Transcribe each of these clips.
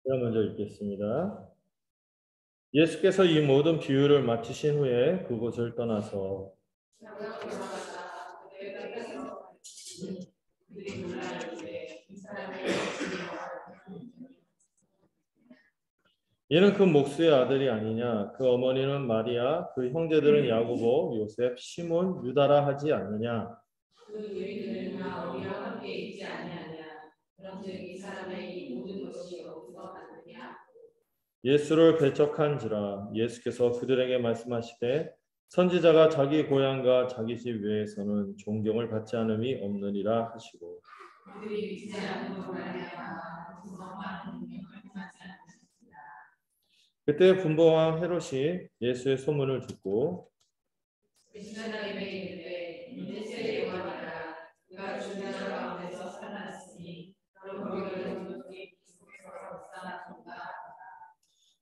제가 먼저 읽겠습니다. 예수께서 이 모든 비유를 마치신 후에 그곳을 떠나서 이는 그 목수의 아들이 아니냐? 그 어머니는 마리아, 그 형제들은 야고보, 요셉, 시몬, 유다라 하지 않느냐? 그 유대인들은 다 우리와 함께 있지 아니하냐? 그런즉 이 사람의 이 모든 것이 어디서 났느냐? 예수를 배척한지라 예수께서 그들에게 말씀하시되 선지자가 자기 고향과 자기 집 외에서는 존경을 받지 않음이 없느니라 하시고 그들이 믿지 않는 말미암아 구성하는 능력을 받지 않으셨습니다. 그때 분봉왕 헤롯이 예수의 소문을 듣고 이스라엘에 이르되 유대세 요한이라 그가 죽은 자 가운데서 살아났으니 그런 거기를 누구든지 속에서 살아났다.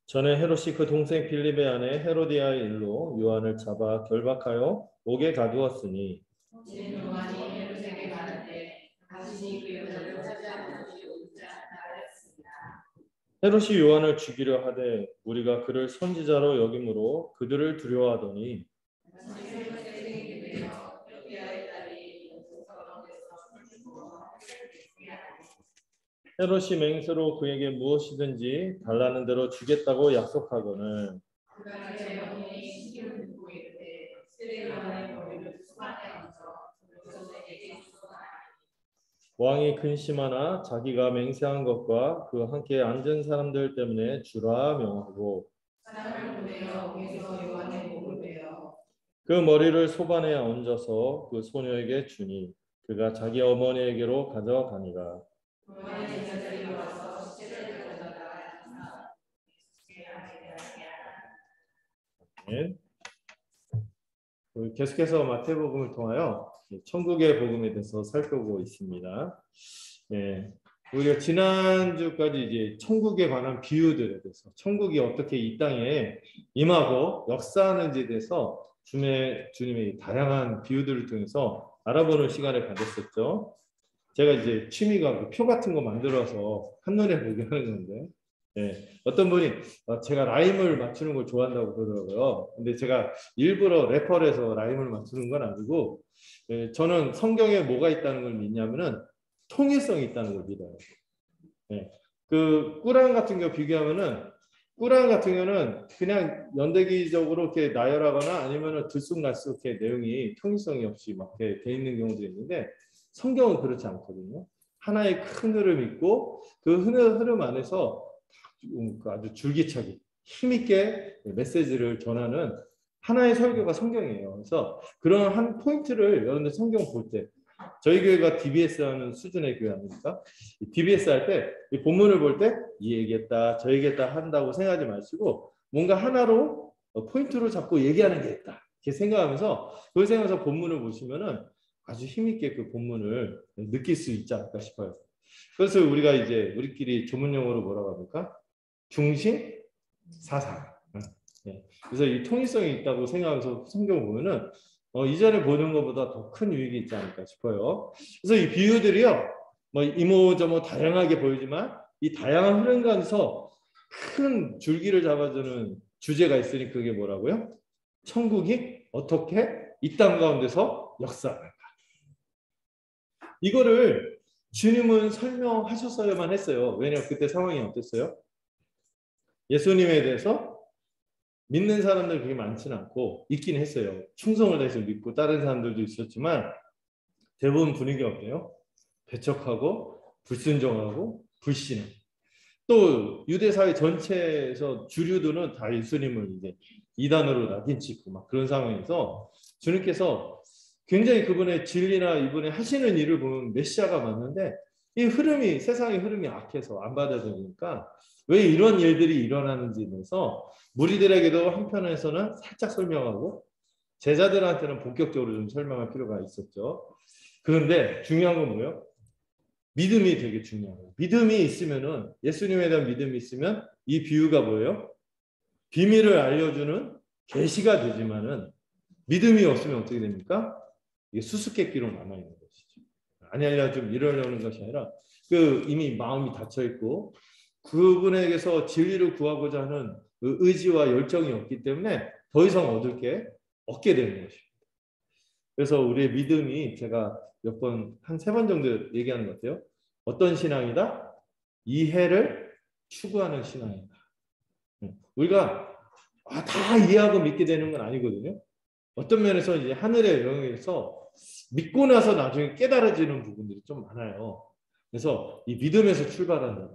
전에 헤롯이 그 동생 빌립의 아내 헤로디아의 일로 요한을 잡아 결박하여 옥에 가두었으니 이는 요한이 헤롯에게 말하되 다시 그 여자를 찾아온 것이 옳지 않다 하였습니다. 헤롯이 요한을 죽이려 하되 우리가 그를 선지자로 여김으로 그들을 두려워하더니 헤롯이 맹세로 그에게 무엇이든지 달라는 대로 주겠다고 약속하거늘 왕이 근심하나 자기가 맹세한 것과 그 함께 앉은 사람들 때문에 주라 명하고 그 머리를 소반에 얹어서 그 소녀에게 주니 그가 자기 어머니에게로 가져가니라. 네. 계속해서 마태복음을 통하여 천국의 복음에 대해서 살펴보고 있습니다. 네. 우리가 지난주까지 이제 천국에 관한 비유들에 대해서 천국이 어떻게 이 땅에 임하고 역사하는지에 대해서 주님의 다양한 비유들을 통해서 알아보는 시간을 가졌었죠. 제가 이제 취미가 그 표 같은 거 만들어서 한눈에 보게 하는 건데 어떤 분이 제가 라임을 맞추는 걸 좋아한다고 그러더라고요. 근데 제가 일부러 래퍼를 해서 라임을 맞추는 건 아니고 저는 성경에 뭐가 있다는 걸 믿냐면은 통일성이 있다는 걸 믿어요. 그 꾸란 같은 경우 비교하면은 꾸란 같은 경우는 그냥 연대기적으로 이렇게 나열하거나 아니면은 들쑥날쑥 이렇게 내용이 통일성이 없이 막 이렇게 돼 있는 경우도 있는데 성경은 그렇지 않거든요. 하나의 큰 흐름 있고 그 흐름 안에서 아주 줄기차게 힘있게 메시지를 전하는 하나의 설교가 성경이에요. 그래서 그런 한 포인트를 여러분들 성경 볼 때 저희 교회가 DBS 하는 수준의 교회 아닙니까? DBS 할 때 이 본문을 볼 때 이 얘기했다 저 얘기했다 한다고 생각하지 마시고 뭔가 하나로 포인트로 잡고 얘기하는 게 있다 이렇게 생각하면서 그걸 생각해서 본문을 보시면은 아주 힘있게 그 본문을 느낄 수 있지 않을까 싶어요. 그래서 우리가 이제 우리끼리 조문용어로 뭐라고 합니까? 중심 사상. 그래서 이 통일성이 있다고 생각하면서 성경 보면은 이전에 보는 것보다 더 큰 유익이 있지 않을까 싶어요. 그래서 이 비유들이요, 뭐 이모저모 다양하게 보이지만 이 다양한 흐름 가운데서 큰 줄기를 잡아주는 주제가 있으니 그게 뭐라고요? 천국이 어떻게 이 땅 가운데서 역사하는가. 이거를 주님은 설명하셨어야만 했어요. 왜냐하면 그때 상황이 어땠어요? 예수님에 대해서 믿는 사람들 그렇게 많지는 않고 있긴 했어요. 충성을 다해서 믿고 다른 사람들도 있었지만 대부분 분위기가 어때요? 배척하고 불순종하고 불신하고 또 유대 사회 전체에서 주류들은 다 예수님을 이제 이단으로 낙인 찍고 막 그런 상황에서 주님께서 굉장히 그분의 진리나 이분의 하시는 일을 보면 메시아가 맞는데 이 흐름이 세상의 흐름이 악해서 안 받아들이니까 왜 이런 일들이 일어나는지에 대해서 무리들에게도 한편에서는 살짝 설명하고 제자들한테는 본격적으로 좀 설명할 필요가 있었죠. 그런데 중요한 건 뭐예요? 믿음이 되게 중요해요. 믿음이 있으면은 예수님에 대한 믿음이 있으면 이 비유가 뭐예요? 비밀을 알려주는 계시가 되지만은 믿음이 없으면 어떻게 됩니까? 이게 수수께끼로 남아 있는 것이죠. 아니 아니라 좀 이러려는 것이 아니라 그 이미 마음이 닫혀 있고 그분에게서 진리를 구하고자 하는 그 의지와 열정이 없기 때문에 더 이상 얻을 게 없게 되는 것입니다. 그래서 우리의 믿음이 제가 몇 번, 한 3번 정도 얘기하는 것 같아요. 어떤 신앙이다? 이해를 추구하는 신앙이다. 우리가 다 이해하고 믿게 되는 건 아니거든요. 어떤 면에서 이제 하늘의 영역에서 믿고 나서 나중에 깨달아지는 부분들이 좀 많아요. 그래서 이 믿음에서 출발한다.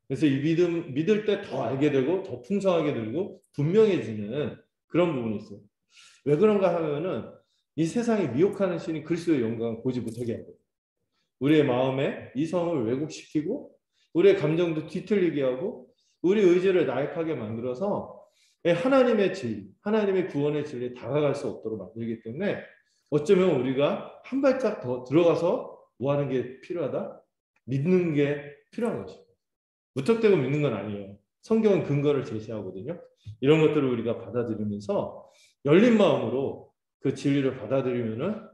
그래서 이 믿을 때 더 알게 되고 더 풍성하게 되고 분명해지는 그런 부분이 있어요. 왜 그런가 하면은 이 세상에 미혹하는 신이 그리스도의 영광을 보지 못하게 하고 우리의 마음에 이성을 왜곡시키고 우리의 감정도 뒤틀리게 하고 우리 의지를 나약하게 만들어서 하나님의 진리, 하나님의 구원의 진리에 다가갈 수 없도록 만들기 때문에 어쩌면 우리가 한 발짝 더 들어가서 뭐 하는 게 필요하다? 믿는 게 필요한 것입니다. 무턱대고 믿는 건 아니에요. 성경은 근거를 제시하거든요. 이런 것들을 우리가 받아들이면서 열린 마음으로 그 진리를 받아들이면은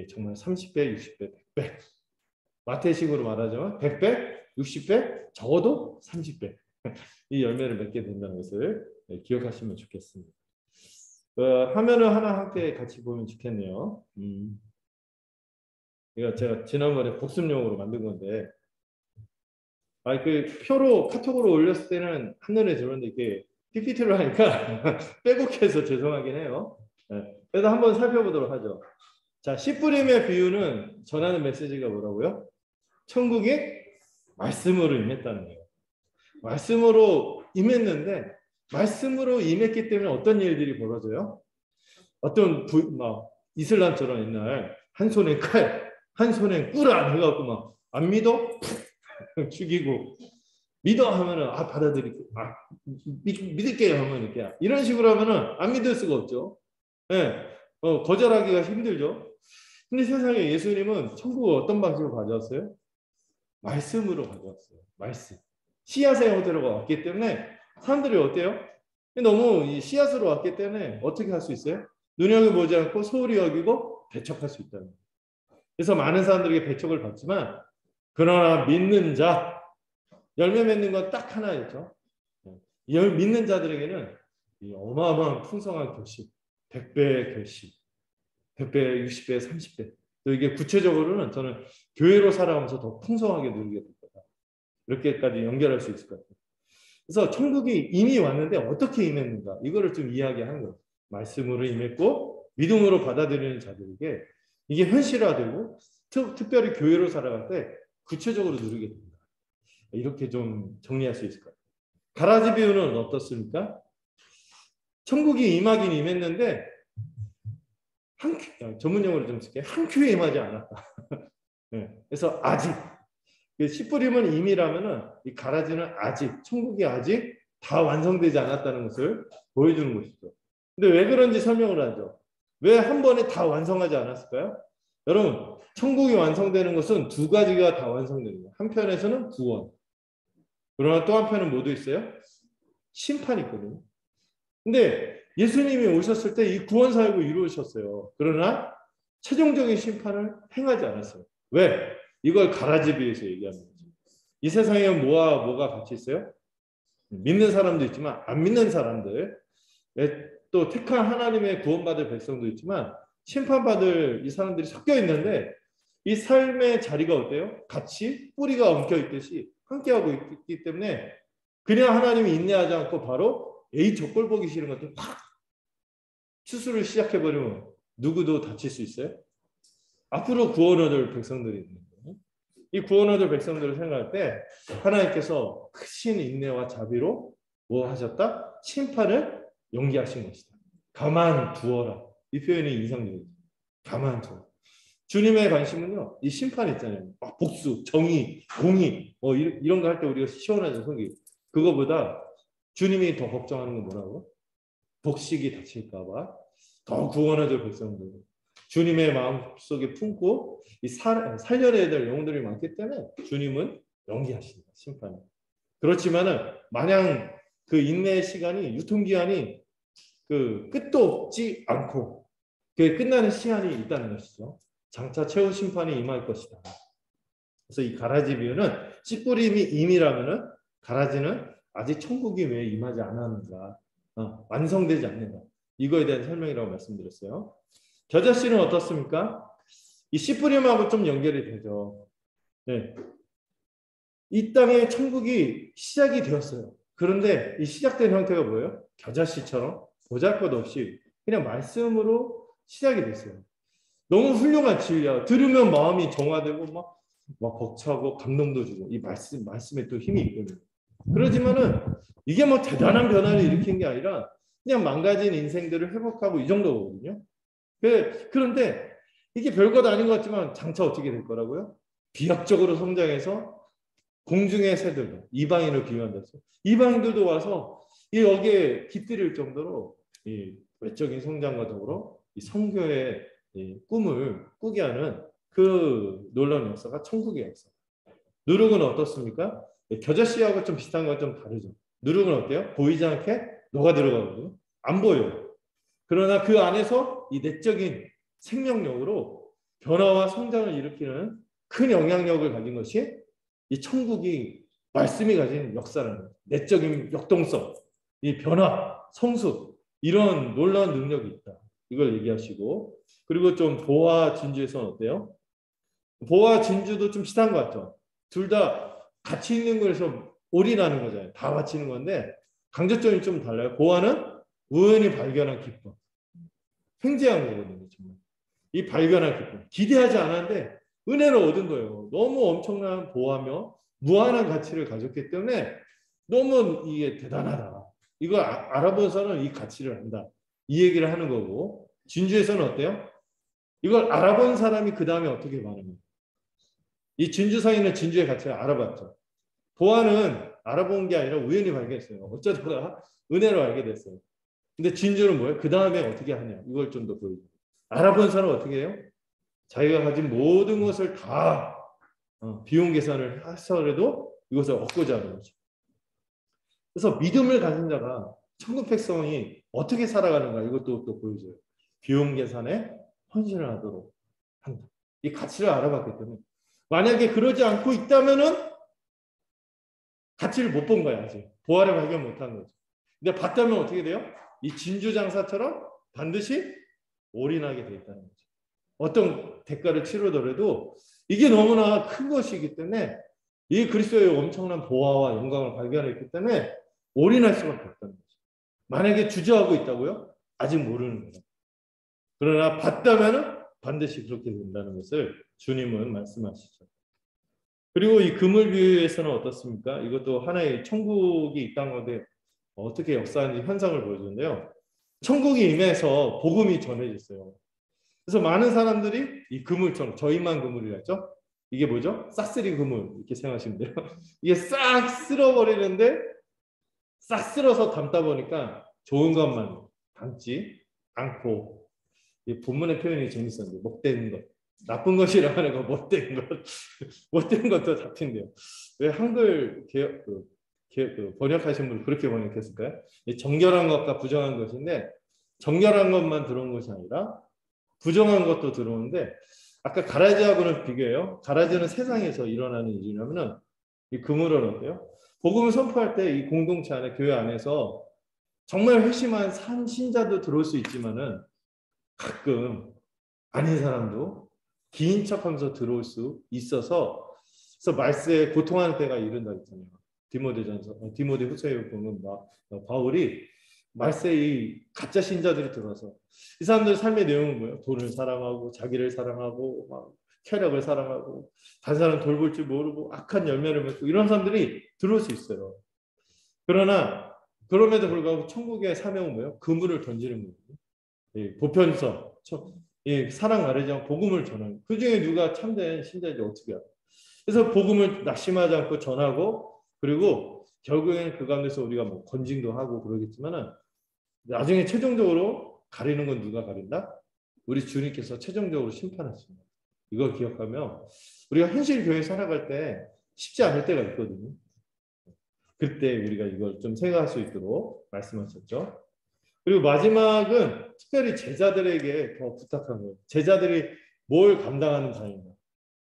정말 30배, 60배, 100배. 마태식으로 말하자면 100배, 60배, 적어도 30배. 이 열매를 맺게 된다는 것을 기억하시면 좋겠습니다. 화면을 하나 함께 같이 보면 좋겠네요. 이거 제가 지난번에 복습용으로 만든 건데, 그 표로 카톡으로 올렸을 때는 한눈에 들었는데 이게 PPT로 하니까 빼곡해서 죄송하긴 해요. 그래서 한번 살펴보도록 하죠. 자, 씨 뿌림의 비유는 전하는 메시지가 뭐라고요? 천국이 말씀으로 임했다는 거예요. 말씀으로 임했는데 말씀으로 임했기 때문에 어떤 일들이 벌어져요? 어떤 이슬람처럼 옛날 한 손에 칼, 한 손에 꿀안 해갖고 막 안 믿어? 죽이고 믿어 하면은 받아들이고 믿을게요 하면 이렇게 이런 식으로 하면은 안 믿을 수가 없죠. 네. 거절하기가 힘들죠. 근데 세상에 예수님은 천국을 어떤 방식으로 가져왔어요? 말씀으로 가져왔어요. 말씀. 씨앗의 형태로 왔기 때문에 사람들이 어때요? 너무 이 씨앗으로 왔기 때문에 어떻게 할 수 있어요? 눈여겨보지 않고 소홀히 여기고 배척할 수 있다는 거예요. 그래서 많은 사람들에게 배척을 받지만 그러나 믿는 자, 열매 맺는 건 딱 하나였죠. 믿는 자들에게는 이 어마어마한 풍성한 결실, 100배의 결실, 100배, 60배, 30배. 또 이게 구체적으로는 저는 교회로 살아가면서 더 풍성하게 누리게 될 거다. 이렇게까지 연결할 수 있을 것 같아요. 그래서 천국이 이미 왔는데 어떻게 임했는가 이거를 좀 이야기하는 거예요. 말씀으로 임했고 믿음으로 받아들이는 자들에게 이게 현실화되고 특별히 교회로 살아갈 때 구체적으로 누리게 됩니다. 이렇게 좀 정리할 수 있을 것 같아요. 가라지 비유는 어떻습니까? 천국이 임하긴 임했는데 전문용어로 좀 쓸게요. 한 큐에 임하지 않았다. 네. 그래서 아직 씨 뿌림은 임이라면은 이 가라지는 아직 천국이 아직 다 완성되지 않았다는 것을 보여주는 것이죠. 근데 왜 그런지 설명을 하죠. 왜 한 번에 다 완성하지 않았을까요? 여러분 천국이 완성되는 것은 두 가지가 다 완성되는 거예요. 한편에서는 구원. 그러나 또 한편은 뭐도 있어요? 심판이 있거든요. 근데 예수님이 오셨을 때 이 구원 사역을 이루셨어요. 그러나 최종적인 심판을 행하지 않았어요. 왜? 이걸 가라지 비유에서 얘기하는 거죠. 이 세상에 뭐가 같이 있어요? 믿는 사람도 있지만 안 믿는 사람들, 또 택한 하나님의 구원받을 백성도 있지만 심판받을 이 사람들이 섞여 있는데 이 삶의 자리가 어때요? 같이 뿌리가 엉켜 있듯이 함께하고 있기 때문에 그냥 하나님이 인내하지 않고 바로 저 꼴 보기 싫은 것들 팍 수술을 시작해버리면 누구도 다칠 수 있어요? 앞으로 구원 얻을 백성들이 있는 거예요. 이 구원 얻을 백성들을 생각할 때 하나님께서 크신 인내와 자비로 뭐 하셨다? 심판을 연기하신 것이다. 가만 두어라. 이 표현이 인상적이죠. 가만 두어라. 주님의 관심은요. 이 심판 있잖아요. 복수, 정의, 공의 이런 거 할 때 우리가 시원하죠. 속이. 그거보다 주님이 더 걱정하는 건 뭐라고? 복식이 다칠까 봐 더 구원해야 될 백성들. 주님의 마음속에 품고 살려내야 될 영혼들이 많기 때문에 주님은 연기하십니다. 심판을. 그렇지만은 마냥 그 인내의 시간이 유통기한이 그 끝도 없지 않고 그게 끝나는 시간이 있다는 것이죠. 장차 최후 심판이 임할 것이다. 그래서 이 가라지 비유는 씨 뿌림이 임이라면은 가라지는 아직 천국이 왜 임하지 않았는가, 완성되지 않는가, 이거에 대한 설명이라고 말씀드렸어요. 겨자씨는 어떻습니까? 이 씨 뿌림하고 좀 연결이 되죠. 네. 이 땅에 천국이 시작이 되었어요. 그런데 이 시작된 형태가 뭐예요? 겨자씨처럼 보잘것없이 그냥 말씀으로 시작이 됐어요. 너무 훌륭한 진리야. 들으면 마음이 정화되고 막 벅차고 감동도 주고, 이 말씀에 또 힘이 있거든요. 그러지만은 이게 뭐 대단한 변화를 일으킨 게 아니라 그냥 망가진 인생들을 회복하고 이 정도거든요. 그런데 이게 별것 아닌 것 같지만 장차 어떻게 될 거라고요? 비약적으로 성장해서 공중의 새들, 이방인을 비유한다서 이방인들도 와서 여기에 깃들일 정도로 이 외적인 성장과 더불어 이 성교의 꿈을 꾸게 하는 그 놀라운 역사가 천국의 역사. 누룩은 어떻습니까? 겨자씨하고 좀 비슷한 건 좀 다르죠. 누룩은 어때요? 보이지 않게 녹아 들어가거든요. 안 보여요. 그러나 그 안에서 이 내적인 생명력으로 변화와 성장을 일으키는 큰 영향력을 가진 것이 이 천국이 말씀이 가진 역사라는 거예요. 내적인 역동성, 이 변화, 성숙, 이런 놀라운 능력이 있다. 이걸 얘기하시고, 그리고 좀 보화 진주에서는 어때요? 보화 진주도 좀 비슷한 것 같죠. 둘 다 같이 있는 거에서 올인하는 거잖아요. 다 같이 있는 건데 강조점이 좀 달라요. 보화는 우연히 발견한 기쁨, 횡재한 거거든요. 정말. 이 발견한 기쁨, 기대하지 않았는데 은혜를 얻은 거예요. 너무 엄청난 보화며 무한한 가치를 가졌기 때문에 너무 이게 대단하다. 이걸 알아본 사람은 이 가치를 안다. 이 얘기를 하는 거고, 진주에서는 어때요? 이걸 알아본 사람이 그 다음에 어떻게 반응해요? 이 진주상인은 진주의 가치를 알아봤죠. 보아는 알아본 게 아니라 우연히 발견했어요. 어쩌다가 은혜로 알게 됐어요. 근데 진주는 뭐예요? 그 다음에 어떻게 하냐. 이걸 좀 더 보여줘요. 알아본 사람은 어떻게 해요? 자기가 가진 모든 것을 다 비용 계산을 하더라도 이것을 얻고자 하는 거죠. 그래서 믿음을 가진 자가 천국 백성이 어떻게 살아가는가, 이것도 또 보여줘요. 비용 계산에 헌신을 하도록 한다. 이 가치를 알아봤기 때문에. 만약에 그러지 않고 있다면은 가치를 못 본 거야. 아직 보화를 발견 못한 거죠. 근데 봤다면 어떻게 돼요? 이 진주 장사처럼 반드시 올인하게 돼 있다는 거죠. 어떤 대가를 치르더라도 이게 너무나 큰 것이기 때문에, 이 그리스도의 엄청난 보화와 영광을 발견했기 때문에 올인할 수밖에 없다는 거죠. 만약에 주저하고 있다고요? 아직 모르는 거예요. 그러나 봤다면 반드시 그렇게 된다는 것을 주님은 말씀하시죠. 그리고 이 그물 비유에서는 어떻습니까? 이것도 하나의 천국이 이 땅 가운데 어떻게 역사하는지 현상을 보여주는데요. 천국이 임해서 복음이 전해졌어요. 그래서 많은 사람들이 이 그물처럼, 저희만 그물이라 했죠? 이게 뭐죠? 싹쓸이 그물, 이렇게 생각하시면 돼요. 이게 싹 쓸어버리는데 싹 쓸어서 담다 보니까 좋은 것만 담지 않고, 이 본문의 표현이 재밌었는데, 못된 것, 나쁜 것이라 하는 거, 못된 것, 못된 것도 잡힌대요. 왜 한글 번역하신 분은 그렇게 번역했을까요? 정결한 것과 부정한 것인데, 정결한 것만 들어온 것이 아니라 부정한 것도 들어오는데, 아까 가라지하고는 비교해요. 가라지는 세상에서 일어나는 일이라면은 이 그물은 어때요? 복음을 선포할 때 이 공동체 안에, 교회 안에서 정말 회심한 산 신자도 들어올 수 있지만은 가끔 아닌 사람도 기인 척하면서 들어올 수 있어서, 그래서 말세에 고통하는 때가 이른다 했잖아요. 디모데 후서에 보면 바울이 말세 이 가짜 신자들이 들어와서, 이 사람들 삶의 내용은 뭐예요? 돈을 사랑하고 자기를 사랑하고 막 쾌락을 사랑하고 다른 사람 돌볼 줄 모르고 악한 열매를 맺고 이런 사람들이 들어올 수 있어요. 그러나 그럼에도 불구하고 천국의 사명은 뭐예요? 그물을 던지는 거예요. 보편성, 사랑 가르지 않고 복음을 전하는. 그 중에 누가 참된 신자인지 어떻게 알아요? 그래서 복음을 낙심하지 않고 전하고, 그리고 결국에는 그 가운데서 우리가 뭐 건징도 하고 그러겠지만은 나중에 최종적으로 가리는 건 누가 가린다? 우리 주님께서 최종적으로 심판하십니다. 이걸 기억하며 우리가 현실 교회 살아갈 때 쉽지 않을 때가 있거든요. 그때 우리가 이걸 좀 생각할 수 있도록 말씀하셨죠. 그리고 마지막은 특별히 제자들에게 더 부탁한 거예요. 제자들이 뭘 감당하는 자인가.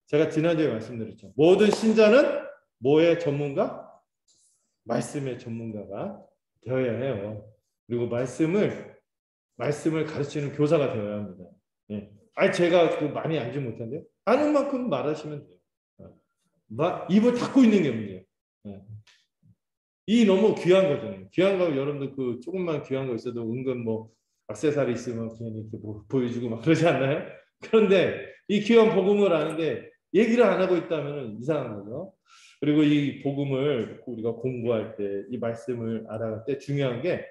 제가 지난주에 말씀드렸죠. 모든 신자는 뭐의 전문가? 말씀의 전문가가 되어야 해요. 그리고 말씀을 가르치는 교사가 되어야 합니다. 예. 아니 제가 그 많이 알지 못한데 아는 만큼 말하시면 돼요. 입을 닫고 있는 게 문제예요. 예. 이 너무 귀한 거잖아요. 귀한 거 여러분들 그 조금만 귀한 거 있어도 은근 뭐 액세서리 있으면 그냥 이렇게 뭐 보여주고 막 그러지 않나요? 그런데 이 귀한 복음을 아는데 얘기를 안 하고 있다면 이상한 거죠. 그리고 이 복음을 우리가 공부할 때 이 말씀을 알아갈 때 중요한 게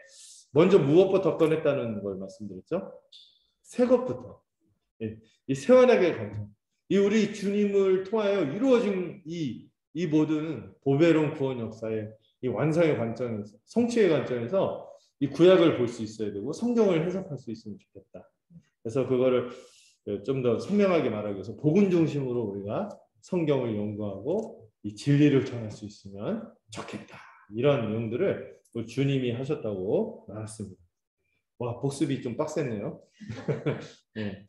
먼저 무엇부터 꺼냈다는 걸 말씀드렸죠. 새 것부터. 예. 이 세원하게 관점. 이 우리 주님을 통하여 이루어진 이 모든 보배로운 구원 역사의 이 완성의 관점에서 성취의 관점에서 이 구약을 볼 수 있어야 되고 성경을 해석할 수 있으면 좋겠다. 그래서 그거를 좀 더 선명하게 말하기 위해서 복음 중심으로 우리가 성경을 연구하고 이 진리를 전할 수 있으면 좋겠다. 이런 내용들을 주님이 하셨다고 나왔습니다. 와, 복습이 좀 빡셌네요. 네.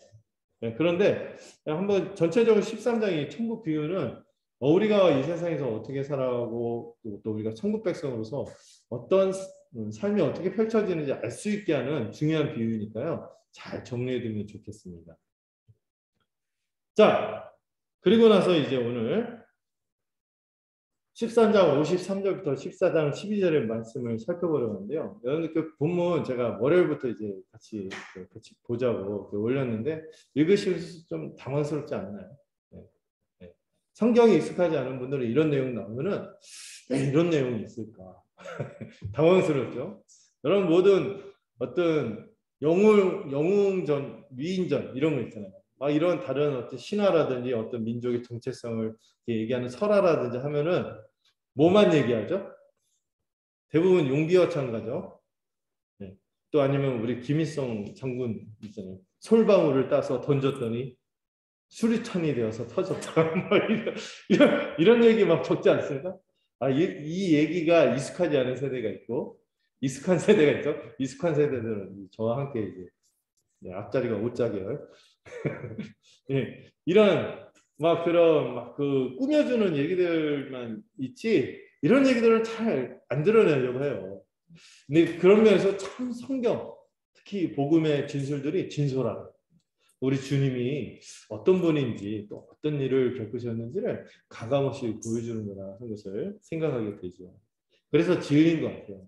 네, 그런데 한번 전체적으로 13장이 천국 비유는 우리가 이 세상에서 어떻게 살아가고 또 우리가 천국 백성으로서 어떤 삶이 어떻게 펼쳐지는지 알 수 있게 하는 중요한 비유니까요. 잘 정리해두면 좋겠습니다. 자, 그리고 나서 이제 오늘 13장 53절부터 14장 12절의 말씀을 살펴보려고 하는데요. 여러분들 그 본문 제가 월요일부터 이제 같이 보자고 올렸는데 읽으시면서 좀 당황스럽지 않나요? 네. 네. 성경이 익숙하지 않은 분들은 이런 내용 나오면은 왜 이런 내용이 있을까? 당황스럽죠. 여러분 모든 어떤 영웅전, 위인전 이런 거 있잖아요. 이런 다른 어떤 신화라든지 어떤 민족의 정체성을 얘기하는 설화라든지 하면은 뭐만 얘기하죠? 대부분 용기와 참가죠. 네. 또 아니면 우리 김일성 장군 있잖아요. 솔방울을 따서 던졌더니 수리탄이 되어서 터졌다. 이런 얘기 막 적지 않습니까? 이 얘기가 익숙하지 않은 세대가 있고 익숙한 세대가 있죠. 익숙한 세대들은 저와 함께 이제 앞자리가 5자계열. 네, 이런 그런 그 꾸며주는 얘기들만 있지 이런 얘기들은 잘 안 드러내려고 해요. 근데 그런 면에서 참 성경 특히 복음의 진술들이 진솔하다. 우리 주님이 어떤 분인지 또 어떤 일을 겪으셨는지를 가감없이 보여주는구나 하는 것을 생각하게 되죠. 그래서 지은인 것 같아요.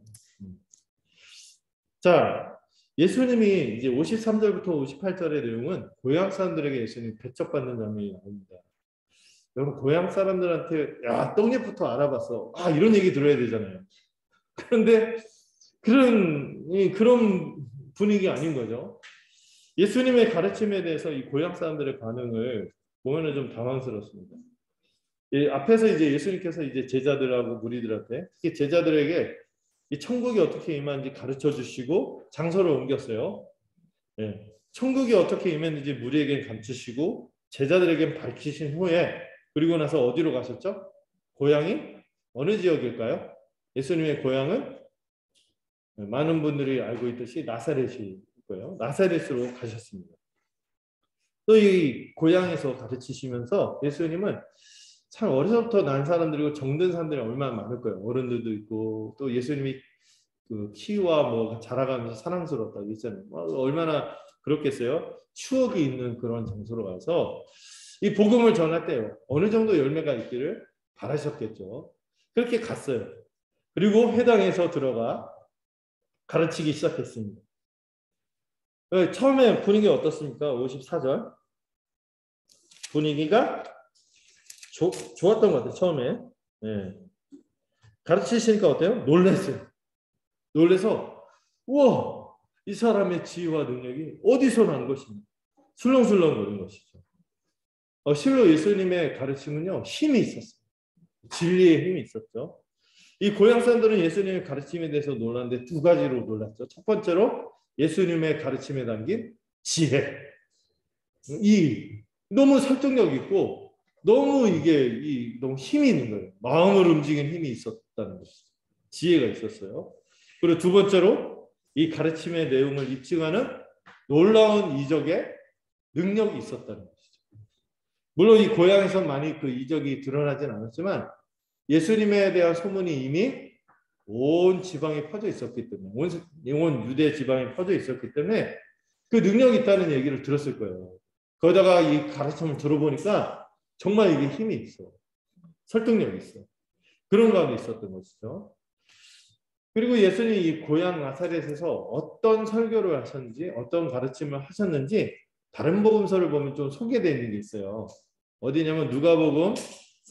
자, 예수님이 이제 53절부터 58절의 내용은 고향 사람들에게 예수님이 배척받는 장면이 나옵니다. 여러분 고향 사람들한테 야 떡잎부터 알아봤어. 이런 얘기 들어야 되잖아요. 그런데 그런 분위기 아닌 거죠. 예수님의 가르침에 대해서 이 고향 사람들의 반응을 보면은 좀 당황스럽습니다. 앞에서 이제 예수님께서 이제 제자들하고 무리들한테 특히 제자들에게 이 천국이 어떻게 임하는지 가르쳐 주시고 장소를 옮겼어요. 예. 천국이 어떻게 임했는지 무리에게 감추시고 제자들에게 밝히신 후에 그리고 나서 어디로 가셨죠? 고향이 어느 지역일까요? 예수님의 고향은 많은 분들이 알고 있듯이 나사렛이 있고요. 나사렛으로 가셨습니다. 또 이 고향에서 가르치시면서 예수님은 참 어려서부터 난 사람들이고 정든 사람들이 얼마나 많을 거예요. 어른들도 있고 또 예수님이 그 키와 자라가면서 사랑스럽다고 했잖아요. 얼마나 그렇겠어요? 추억이 있는 그런 장소로 가서 이 복음을 전할 때 어느 정도 열매가 있기를 바라셨겠죠. 그렇게 갔어요. 그리고 회당에서 들어가 가르치기 시작했습니다. 처음에 분위기가 어떻습니까? 54절 분위기가 좋았던 것 같아요. 처음에 가르치시니까 어때요? 놀래서 우와 이 사람의 지혜와 능력이 어디서 난 것인가 술렁술렁 거리는 것이죠. 실로 예수님의 가르침은요 힘이 있었어요. 진리의 힘이 있었죠. 이 고향 사람들은 예수님의 가르침에 대해서 놀랐는데 두 가지로 놀랐죠. 첫 번째로 예수님의 가르침에 담긴 지혜. 너무 설득력 있고 너무 너무 힘이 있는 거예요. 마음을 움직이는 힘이 있었다는 것이죠. 지혜가 있었어요. 그리고 두 번째로 이 가르침의 내용을 입증하는 놀라운 이적의 능력이 있었다는 것이죠. 물론 이 고향에서 많이 그 이적이 드러나진 않았지만 예수님에 대한 소문이 이미 온 지방에 퍼져 있었기 때문에 온 유대 지방에 퍼져 있었기 때문에 그 능력이 있다는 얘기를 들었을 거예요. 거기다가 이 가르침을 들어보니까 정말 이게 힘이 있어. 설득력이 있어. 그런 가운데 있었던 것이죠. 그리고 예수님이 이 고향 나사렛에서 어떤 설교를 하셨는지 어떤 가르침을 하셨는지 다른 복음서를 보면 좀 소개되어 있는 게 있어요. 어디냐면 누가복음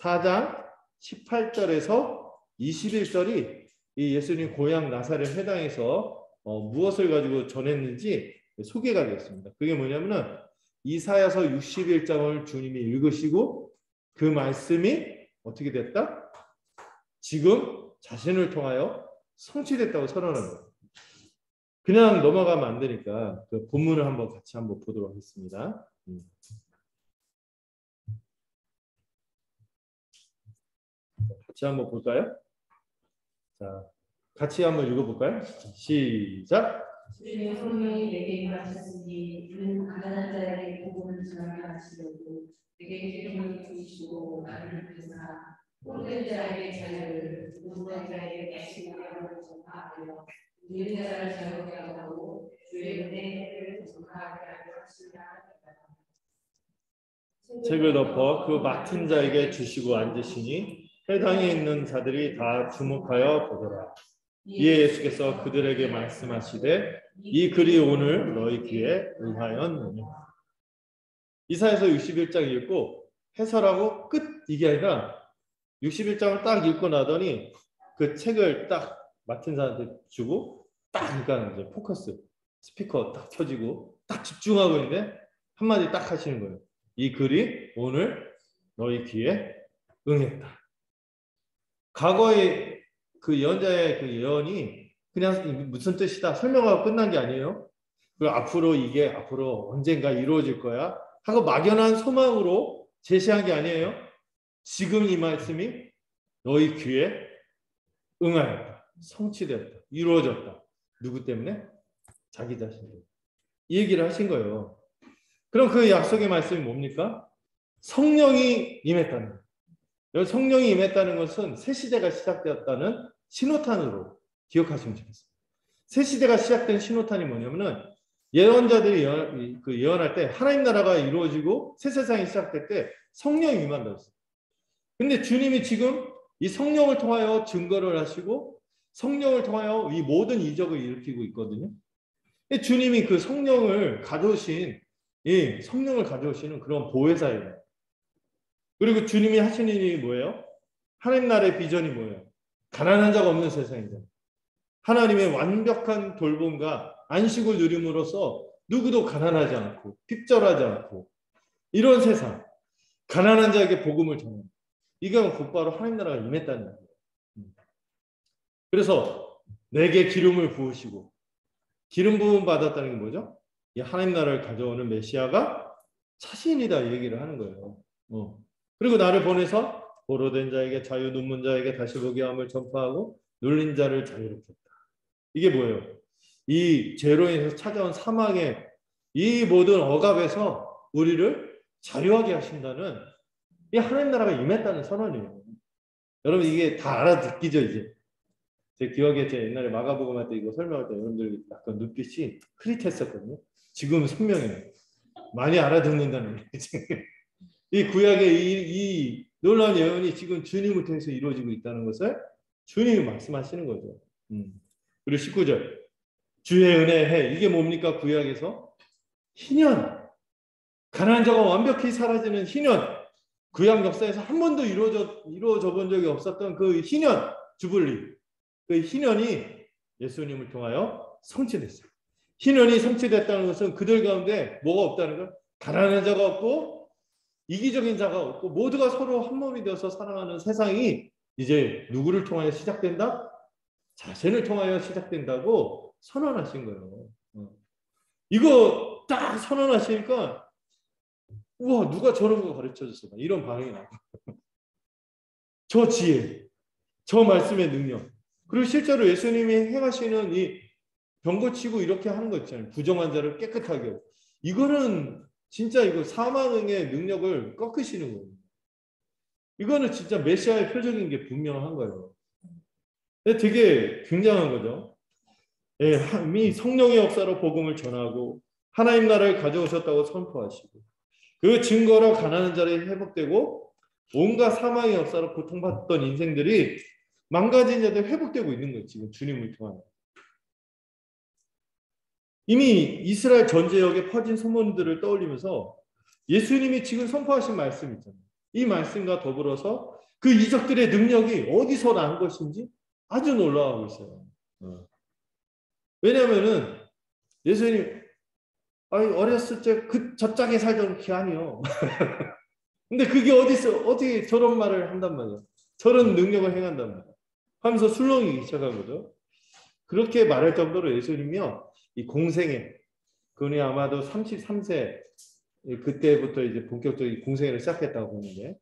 4장 18절에서 21절이 이 예수님 고향 나사렛 회당에서 무엇을 가지고 전했는지 소개가 되었습니다. 그게 뭐냐면은 이사야서 61장을 주님이 읽으시고 그 말씀이 어떻게 됐다? 지금 자신을 통하여 성취됐다고 선언한 거예요. 그냥 넘어가면 안 되니까 그 본문을 같이 보도록 하겠습니다. 같이 한번 볼까요? 자, 같이 한번 읽어볼까요? 시작. 주님의 성령이 내게 임하셨으니 이는 가난한 자에게 복음을 전하게 하시려고 내게 기름을 부으시고 나를 부으사 홀된 자에게 자유를 무너진 자에게 다시 영광을 전파하며 누린 자를 자유케 하고 주의 은혜를 전파하게 하시라. 책을 덮어 그 맡은 자에게 주시고 앉으시니 회당에 있는 자들이 다 주목하여 보더라. 이에 예수께서 그들에게 말씀하시되 이 글이 오늘 너희 귀에 응하였느니. 이사야서 61장 읽고 해설하고 끝 이게 아니라 61장을 딱 읽고 나더니 그 책을 딱 맡은 사람한테 주고 딱 그러니까 이제 포커스 스피커 딱 켜지고 딱 집중하고 있는데 한마디 딱 하시는 거예요. 이 글이 오늘 너희 귀에 응했다. 과거의 그 예언자의 그 예언이 그냥 무슨 뜻이다 설명하고 끝난 게 아니에요. 그리고 앞으로 언젠가 이루어질 거야 하고 막연한 소망으로 제시한 게 아니에요. 지금 이 말씀이 너희 귀에 응하였다. 성취되었다. 이루어졌다. 누구 때문에? 자기 자신. 이 얘기를 하신 거예요. 그럼 그 약속의 말씀이 뭡니까? 성령이 임했다는 거예요. 성령이 임했다는 것은 새 시대가 시작되었다는 신호탄으로 기억하시면 좋겠습니다. 새 시대가 시작된 신호탄이 뭐냐면은 예언자들이 예언할 때 하나님 나라가 이루어지고 새 세상이 시작될 때 성령이 임한다고 했어요. 근데 주님이 지금 이 성령을 통하여 증거를 하시고 성령을 통하여 이 모든 이적을 일으키고 있거든요. 주님이 그 성령을 가져오시는 그런 보혜사예요. 그리고 주님이 하시는 일이 뭐예요? 하나님 나라의 비전이 뭐예요? 가난한 자가 없는 세상이잖아요. 하나님의 완벽한 돌봄과 안식을 누림으로써 누구도 가난하지 않고 핍절하지 않고 이런 세상, 가난한 자에게 복음을 전하는 이건 곧바로 하나님 나라가 임했다는 거예요. 그래서 내게 기름을 부으시고 기름 부음 받았다는 게 뭐죠? 이 하나님 나라를 가져오는 메시아가 자신이다 얘기를 하는 거예요. 그리고 나를 보내서 보로된 자에게 자유, 눈문 자에게 다시 보게 함을 전파하고 눌린 자를 자유롭게 했다. 이게 뭐예요? 이 죄로 인해서 찾아온 사망의 이 모든 억압에서 우리를 자유하게 하신다는 이 하나님 나라가 임했다는 선언이에요. 여러분 이게 다 알아듣기죠 이제. 제 기억에 제 옛날에 마가복음 할 때 이거 설명할 때 여러분들 약간 눈빛이 흐릿했었거든요. 지금 선명해요. 많이 알아듣는다는 거죠. 이 구약의 이 놀라운 예언이 지금 주님을 통해서 이루어지고 있다는 것을 주님이 말씀하시는 거죠. 그리고 19절 주의 은혜 해 이게 뭡니까? 구약에서 희년 가난한 자가 완벽히 사라지는 희년 구약 역사에서 한 번도 이루어져 본 적이 없었던 그 희년 주블리 그 희년이 예수님을 통하여 성취됐어요. 희년이 성취됐다는 것은 그들 가운데 뭐가 없다는 걸 가난한 자가 없고 이기적인 자가 없고 모두가 서로 한 몸이 되어서 살아가는 세상이 이제 누구를 통하여 시작된다? 자신을 통하여 시작된다고 선언하신 거예요. 이거 딱 선언하시니까 우와 누가 저런 거 가르쳐줬어 이런 반응이 나고 저 지혜 저 말씀의 능력 그리고 실제로 예수님이 행하시는 이 병 고치고 이렇게 하는 거 있잖아요. 부정한 자를 깨끗하게 하고 이거는 진짜 이거 사망의 능력을 꺾으시는 거예요. 이거는 진짜 메시아의 표적인 게 분명한 거예요. 되게 굉장한 거죠. 예, 이미 성령의 역사로 복음을 전하고 하나님 나라를 가져오셨다고 선포하시고 그 증거로 가난한 자들이 회복되고 온갖 사망의 역사로 고통받던 인생들이 망가진 자들 회복되고 있는 거예요. 지금 주님을 통하여. 이미 이스라엘 전 지역에 퍼진 소문들을 떠올리면서 예수님이 지금 선포하신 말씀 있잖아요. 이 말씀과 더불어서 그 이적들의 능력이 어디서 난 것인지 아주 놀라워하고 있어요. 왜냐하면은 예수님 어렸을 때 그 저짝에 살던 게 아니요. 근데 그게 어디서 어떻게 저런 말을 한단 말이야. 저런 능력을 행한단 말이야. 하면서 술렁이기 시작한 거죠. 그렇게 말할 정도로 예수님이요. 이 공생애 그분이 아마도 33세 그때부터 이제 본격적인 공생애를 시작했다고 보는데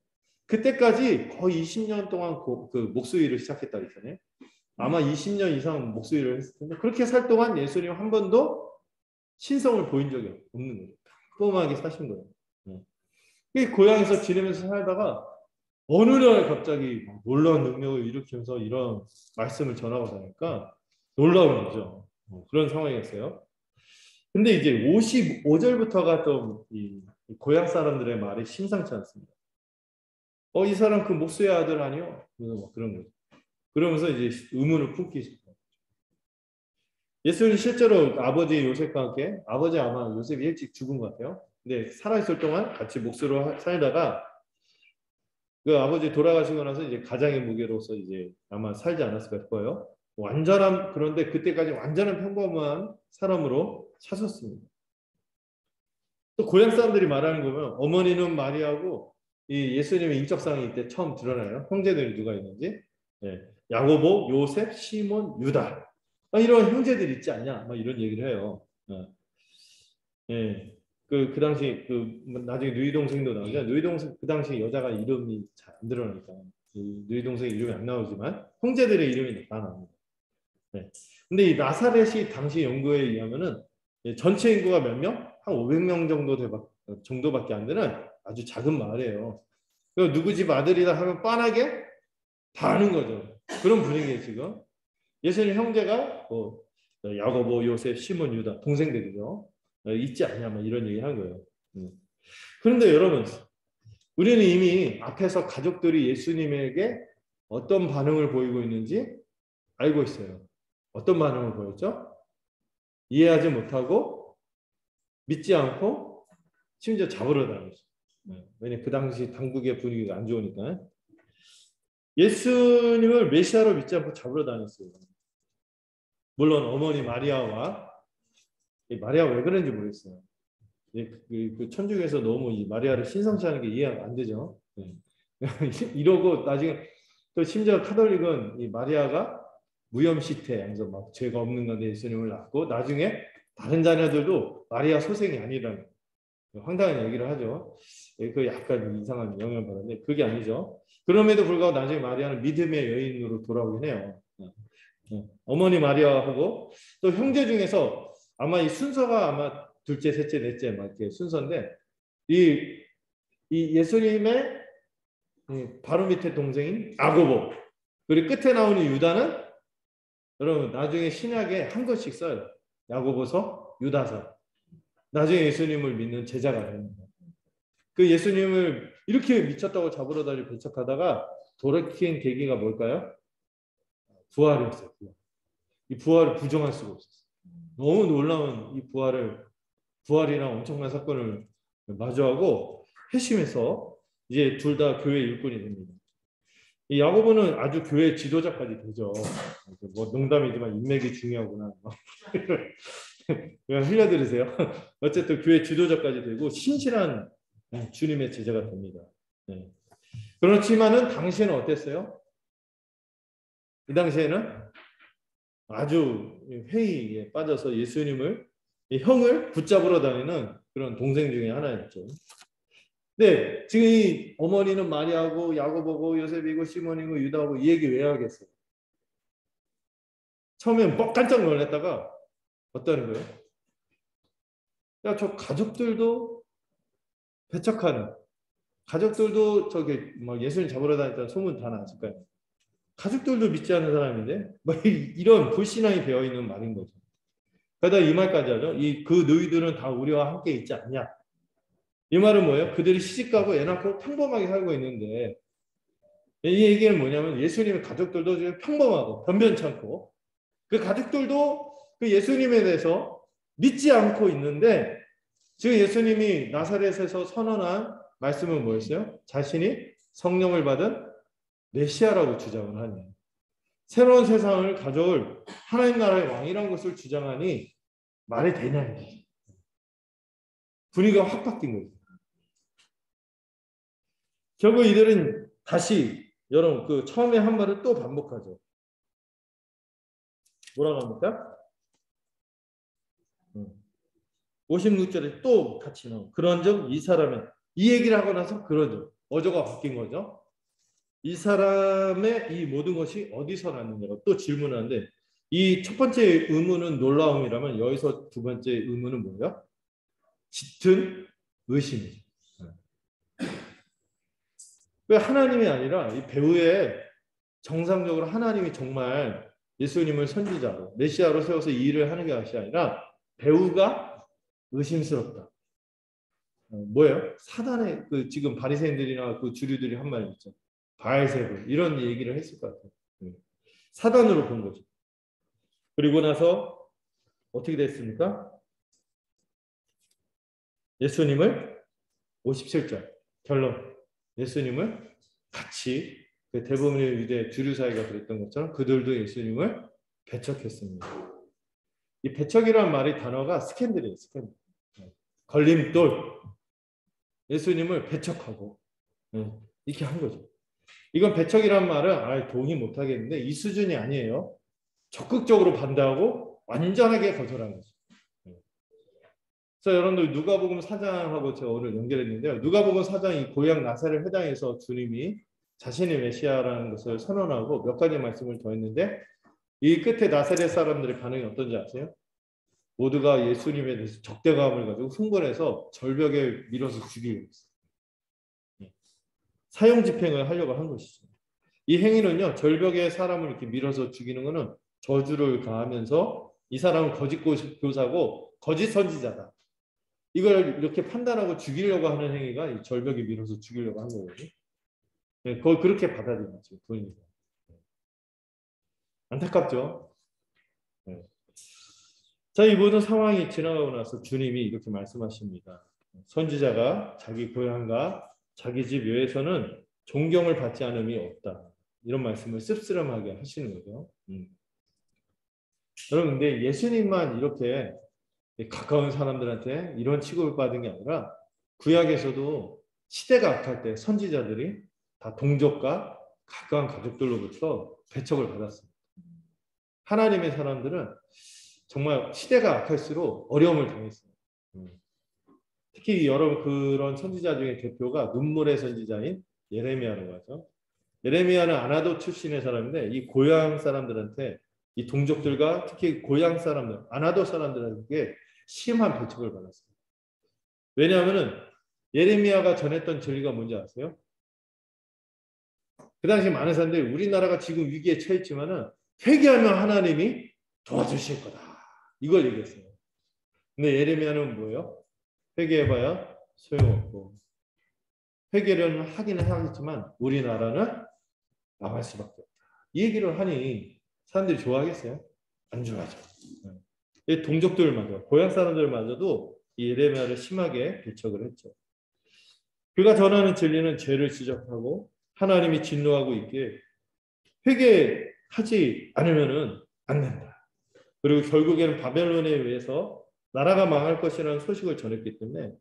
그때까지 거의 20년 동안 그 목수일을 시작했다고 했잖아요. 아마 20년 이상 목수일을 했을 텐데 그렇게 살 동안 예수님 한 번도 신성을 보인 적이 없는 거예요. 평범하게 사신 거예요. 이 고향에서 지내면서 살다가 어느 날 갑자기 놀라운 능력을 일으키면서 이런 말씀을 전하고 다니까 놀라운 거죠. 그런 상황이었어요. 근데 이제 55절부터가 좀 이 고향 사람들의 말이 심상치 않습니다. 이 사람 그 목수의 아들 아니요? 그런 거죠. 그러면서 이제 의문을 품기 시작해요. 예수는 실제로 아버지 요셉과 함께 아버지 아마 요셉이 일찍 죽은 것 같아요. 근데 살아있을 동안 같이 목수로 살다가 그 아버지 돌아가시고 나서 이제 가장의 무게로서 이제 아마 살지 않았을까 싶어요. 그런데 그때까지 완전한 평범한 사람으로 사셨습니다. 또 고향 사람들이 말하는 거면 어머니는 마리아고 이 예수님의 인적사항이 이때 처음 드러나요. 형제들이 누가 있는지. 야고보, 요셉, 시몬, 유다. 이런 형제들 있지 않냐? 이런 얘기를 해요. 그 당시 나중에 누이 동생도 나오죠. 누이 동생 그 당시 여자가 이름이 잘 안 드러나니까 누이 동생 이름이 안 나오지만 형제들의 이름이 다 나옵니다. 근데 이 나사렛이 당시 연구에 의하면은 전체 인구가 몇 명? 한 500명 정도밖에 안 되는 아주 작은 마을이에요. 누구 집 아들이다 하면 뻔하게 다 아는 거죠. 그런 분위기예요 지금. 예수님 형제가 야고보, 요셉, 시몬, 유다 동생들이죠. 있지 않냐 이런 얘기 한 거예요. 그런데 여러분 우리는 이미 앞에서 가족들이 예수님에게 어떤 반응을 보이고 있는지 알고 있어요. 어떤 반응을 보였죠? 이해하지 못하고 믿지 않고 심지어 잡으러 다녔어요. 왜냐면 그 당시 당국의 분위기가 안 좋으니까. 예수님을 메시아로 믿지 않고 잡으러 다녔어요. 물론 어머니 마리아가 왜 그런지 모르겠어요. 그 천주교에서 너무 이 마리아를 신성시 하는 게 이해가 안 되죠. 이러고 나중에 또 심지어 카톨릭은 이 마리아가 무염시태, 그래서 막 죄가 없는 건데 예수님을 낳고 나중에 다른 자녀들도 마리아 소생이 아니라는 황당한 얘기를 하죠. 그 약간 이상한 영향을 받았는데 그게 아니죠. 그럼에도 불구하고 나중에 마리아는 믿음의 여인으로 돌아오긴 해요. 어머니 마리아하고 또 형제 중에서 아마 이 순서가 아마 둘째, 셋째, 넷째 막 이렇게 순서인데 이 예수님의 바로 밑에 동생인 야고보 그리고 끝에 나오는 유다는 여러분 나중에 신약에 한 권씩 써요. 야고보서, 유다서. 나중에 예수님을 믿는 제자가 됩니다. 그 예수님을 이렇게 미쳤다고 잡으러 다니고 배척하다가 돌이킨 계기가 뭘까요? 부활이었어요. 이 부활을 부정할 수가 없었어요. 너무 놀라운 이 부활이랑 엄청난 사건을 마주하고 회심해서 이제 둘 다 교회 일꾼이 됩니다. 이 야고보는 아주 교회 지도자까지 되죠. 농담이지만 인맥이 중요하구나. 그냥 흘려들으세요. 어쨌든 교회 지도자까지 되고 신실한 주님의 제자가 됩니다. 그렇지만은 당시에는 어땠어요? 이 당시에는 아주 회의에 빠져서 예수님을 형을 붙잡으러 다니는 그런 동생 중에 하나였죠. 네, 지금 이 어머니는 마리아고 야고보고 요셉이고 시몬이고 유다고 이 얘기 왜 하겠어요? 처음엔 깜짝 놀랐다가 어떠는 거예요? 야, 저 가족들도 배척하는 가족들도 저기 막 예수님 잡으러 다녔다는 소문 다 났을 거예요. 가족들도 믿지 않는 사람인데 뭐 이런 불신앙이 배어 있는 말인 거죠. 그러다 이 말까지 하죠. 그 너희들은 다 우리와 함께 있지 않냐. 이 말은 뭐예요? 그들이 시집가고 애 낳고 평범하게 살고 있는데 이 얘기는 뭐냐면 예수님의 가족들도 지금 평범하고 변변찮고 그 가족들도 그 예수님에 대해서 믿지 않고 있는데 지금 예수님이 나사렛에서 선언한 말씀은 뭐였어요? 자신이 성령을 받은 메시아라고 주장을 하네요. 새로운 세상을 가져올 하나님 나라의 왕이라는 것을 주장하니 말이 되냐는 거죠. 분위기가 확 바뀐 거죠. 결국 이들은 다시 여러분 그 처음에 한 말을 또 반복하죠. 뭐라고 합니까? 56절에 또 같이 나오고 그런즉 이 사람의 이 얘기를 하고 나서 그러죠. 어조가 바뀐 거죠. 이 사람의 이 모든 것이 어디서 났느냐고 또 질문하는데 이 첫 번째 의문은 놀라움이라면 여기서 두 번째 의문은 뭐예요? 짙은 의심이죠. 왜 하나님이 아니라 이 배우의 정상적으로 하나님이 정말 예수님을 선지자로 메시아로 세워서 이 일을 하는 것이 아니라 배우가 의심스럽다. 뭐예요? 사단의 그 지금 바리새인들이나 그 주류들이 한 말 있죠. 바알세불 이런 얘기를 했을 것 같아요. 사단으로 본 거죠. 그리고 나서 어떻게 됐습니까? 예수님을 57절 결론 예수님을 같이 그 대부분의 유대 주류 사회가 그랬던 것처럼 그들도 예수님을 배척했습니다. 이 배척이라는 말의 단어가 스캔들이에요. 스캔들. 걸림돌. 예수님을 배척하고 이렇게 한 거죠. 이건 배척이란 말은 동의 못하겠는데 이 수준이 아니에요. 적극적으로 반대하고 완전하게 거절한 거죠. 그래서 여러분들 누가복음 4장하고 제가 오늘 연결했는데요. 누가복음 4장 이 고향 나사렛 회당에서 주님이 자신의 메시아라는 것을 선언하고 몇 가지 말씀을 더했는데 이 끝에 나사렛 사람들의 반응이 어떤지 아세요? 모두가 예수님에 대해서 적대감을 가지고 흥분해서 절벽에 밀어서 죽이려고 했어요. 사형 집행을 하려고 한 것이죠. 이 행위는요. 절벽에 사람을 이렇게 밀어서 죽이는 것은 저주를 가하면서 이 사람은 거짓 교사고 거짓 선지자다. 이걸 이렇게 판단하고 죽이려고 하는 행위가 이 절벽에 밀어서 죽이려고 한 거거든요. 그걸 그렇게 받아들이죠. 본인이. 안타깝죠. 자, 이 모든 상황이 지나가고 나서 주님이 이렇게 말씀하십니다. 선지자가 자기 고향과 자기 집 외에서는 존경을 받지 않음이 없다. 이런 말씀을 씁쓸하게 하시는 거죠. 여러분, 근데 예수님만 이렇게 가까운 사람들한테 이런 취급을 받은 게 아니라 구약에서도 시대가 악할 때 선지자들이 다 동족과 가까운 가족들로부터 배척을 받았습니다. 하나님의 사람들은 정말 시대가 악할수록 어려움을 당했어요. 특히 여러분 그런 선지자 중에 대표가 눈물의 선지자인 예레미야라고 하죠. 예레미야는 아나도 출신의 사람인데 이 고향 사람들한테 이 동족들과 특히 고향 사람들, 아나도 사람들에게 심한 배척을 받았습니다. 왜냐하면은 예레미야가 전했던 진리가 뭔지 아세요? 그 당시 많은 사람들이 우리나라가 지금 위기에 처했지만은 회개하면 하나님이 도와주실 거다. 이걸 얘기했어요. 근데 예레미야는 뭐예요? 회개해봐야 소용없고 회개를 하기는 하겠지만 우리나라는 망할 수밖에 없다. 이 얘기를 하니 사람들이 좋아하겠어요? 안 좋아하죠. 동족들마저 고향 사람들마저도 이 예레미야를 심하게 배척을 했죠. 그가 전하는 진리는 죄를 지적하고 하나님이 진노하고 있기에 회개하지 않으면은 안 된다. 그리고 결국에는 바벨론에 의해서 나라가 망할 것이라는 소식을 전했기 때문에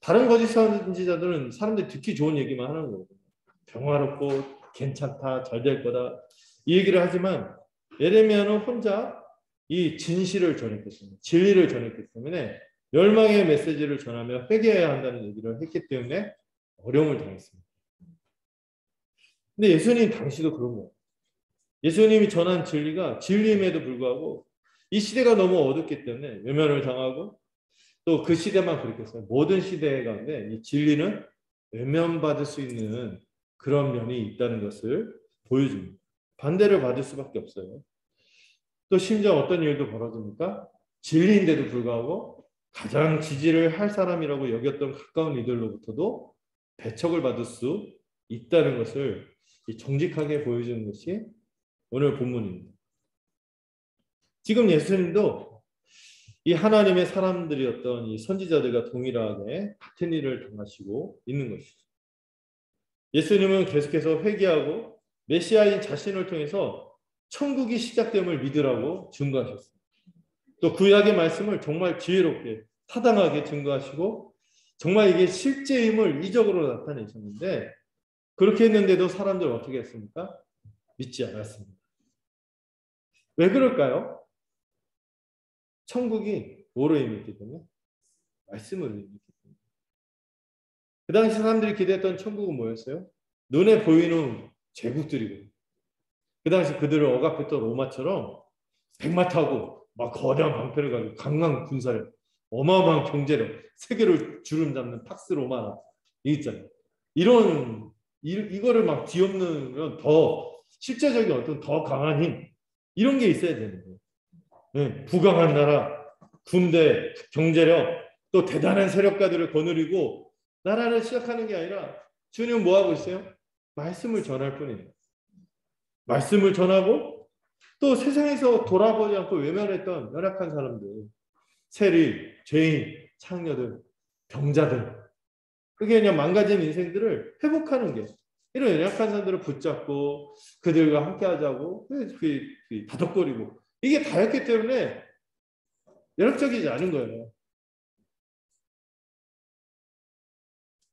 다른 거짓 선지자들은 사람들이 듣기 좋은 얘기만 하는 거거든요. 평화롭고 괜찮다, 잘 될 거다 이 얘기를 하지만 예레미야는 혼자 이 진실을 전했기 때문에 진리를 전했기 때문에 멸망의 메시지를 전하며 회개해야 한다는 얘기를 했기 때문에 어려움을 당했습니다. 근데 예수님 당시도 그런 거예요. 예수님이 전한 진리가 진리임에도 불구하고 이 시대가 너무 어둡기 때문에 외면을 당하고 또 그 시대만 그렇겠어요. 모든 시대 가운데 이 진리는 외면받을 수 있는 그런 면이 있다는 것을 보여줍니다. 반대를 받을 수밖에 없어요. 또 심지어 어떤 일도 벌어집니까? 진리인데도 불구하고 가장 지지를 할 사람이라고 여겼던 가까운 이들로부터도 배척을 받을 수 있다는 것을 정직하게 보여주는 것이 오늘 본문입니다. 지금 예수님도 이 하나님의 사람들이었던 이 선지자들과 동일하게 같은 일을 당하시고 있는 것이죠. 예수님은 계속해서 회개하고 메시아인 자신을 통해서 천국이 시작됨을 믿으라고 증거하셨습니다. 또 구약의 말씀을 정말 지혜롭게 타당하게 증거하시고 정말 이게 실제임을 이적으로 나타내셨는데 그렇게 했는데도 사람들 어떻게 했습니까? 믿지 않았습니다. 왜 그럴까요? 천국이 뭐로 임했기 때문에? 말씀으로 임했기 때문에. 그 당시 사람들이 기대했던 천국은 뭐였어요? 눈에 보이는 제국들이고 그 당시 그들을 억압했던 로마처럼 백마 타고 막 거대한 방패를 가지고 강한 군사력, 어마어마한 경제력, 세계를 주름잡는 팍스 로마나 있잖아요. 이거를 막 뒤엎는 더 실제적인 어떤 더 강한 힘 이런 게 있어야 되는 거예요. 네, 부강한 나라, 군대, 경제력, 또 대단한 세력가들을 거느리고 나라를 시작하는 게 아니라 주님은 뭐 하고 있어요? 말씀을 전할 뿐이에요. 말씀을 전하고 또 세상에서 돌아보지 않고 외면했던 연약한 사람들, 세리, 죄인, 창녀들, 병자들, 그게 그냥 망가진 인생들을 회복하는 게 이런 연약한 사람들을 붙잡고 그들과 함께하자고 다독거리고 이게 다였기 때문에 연락적이지 않은 거예요.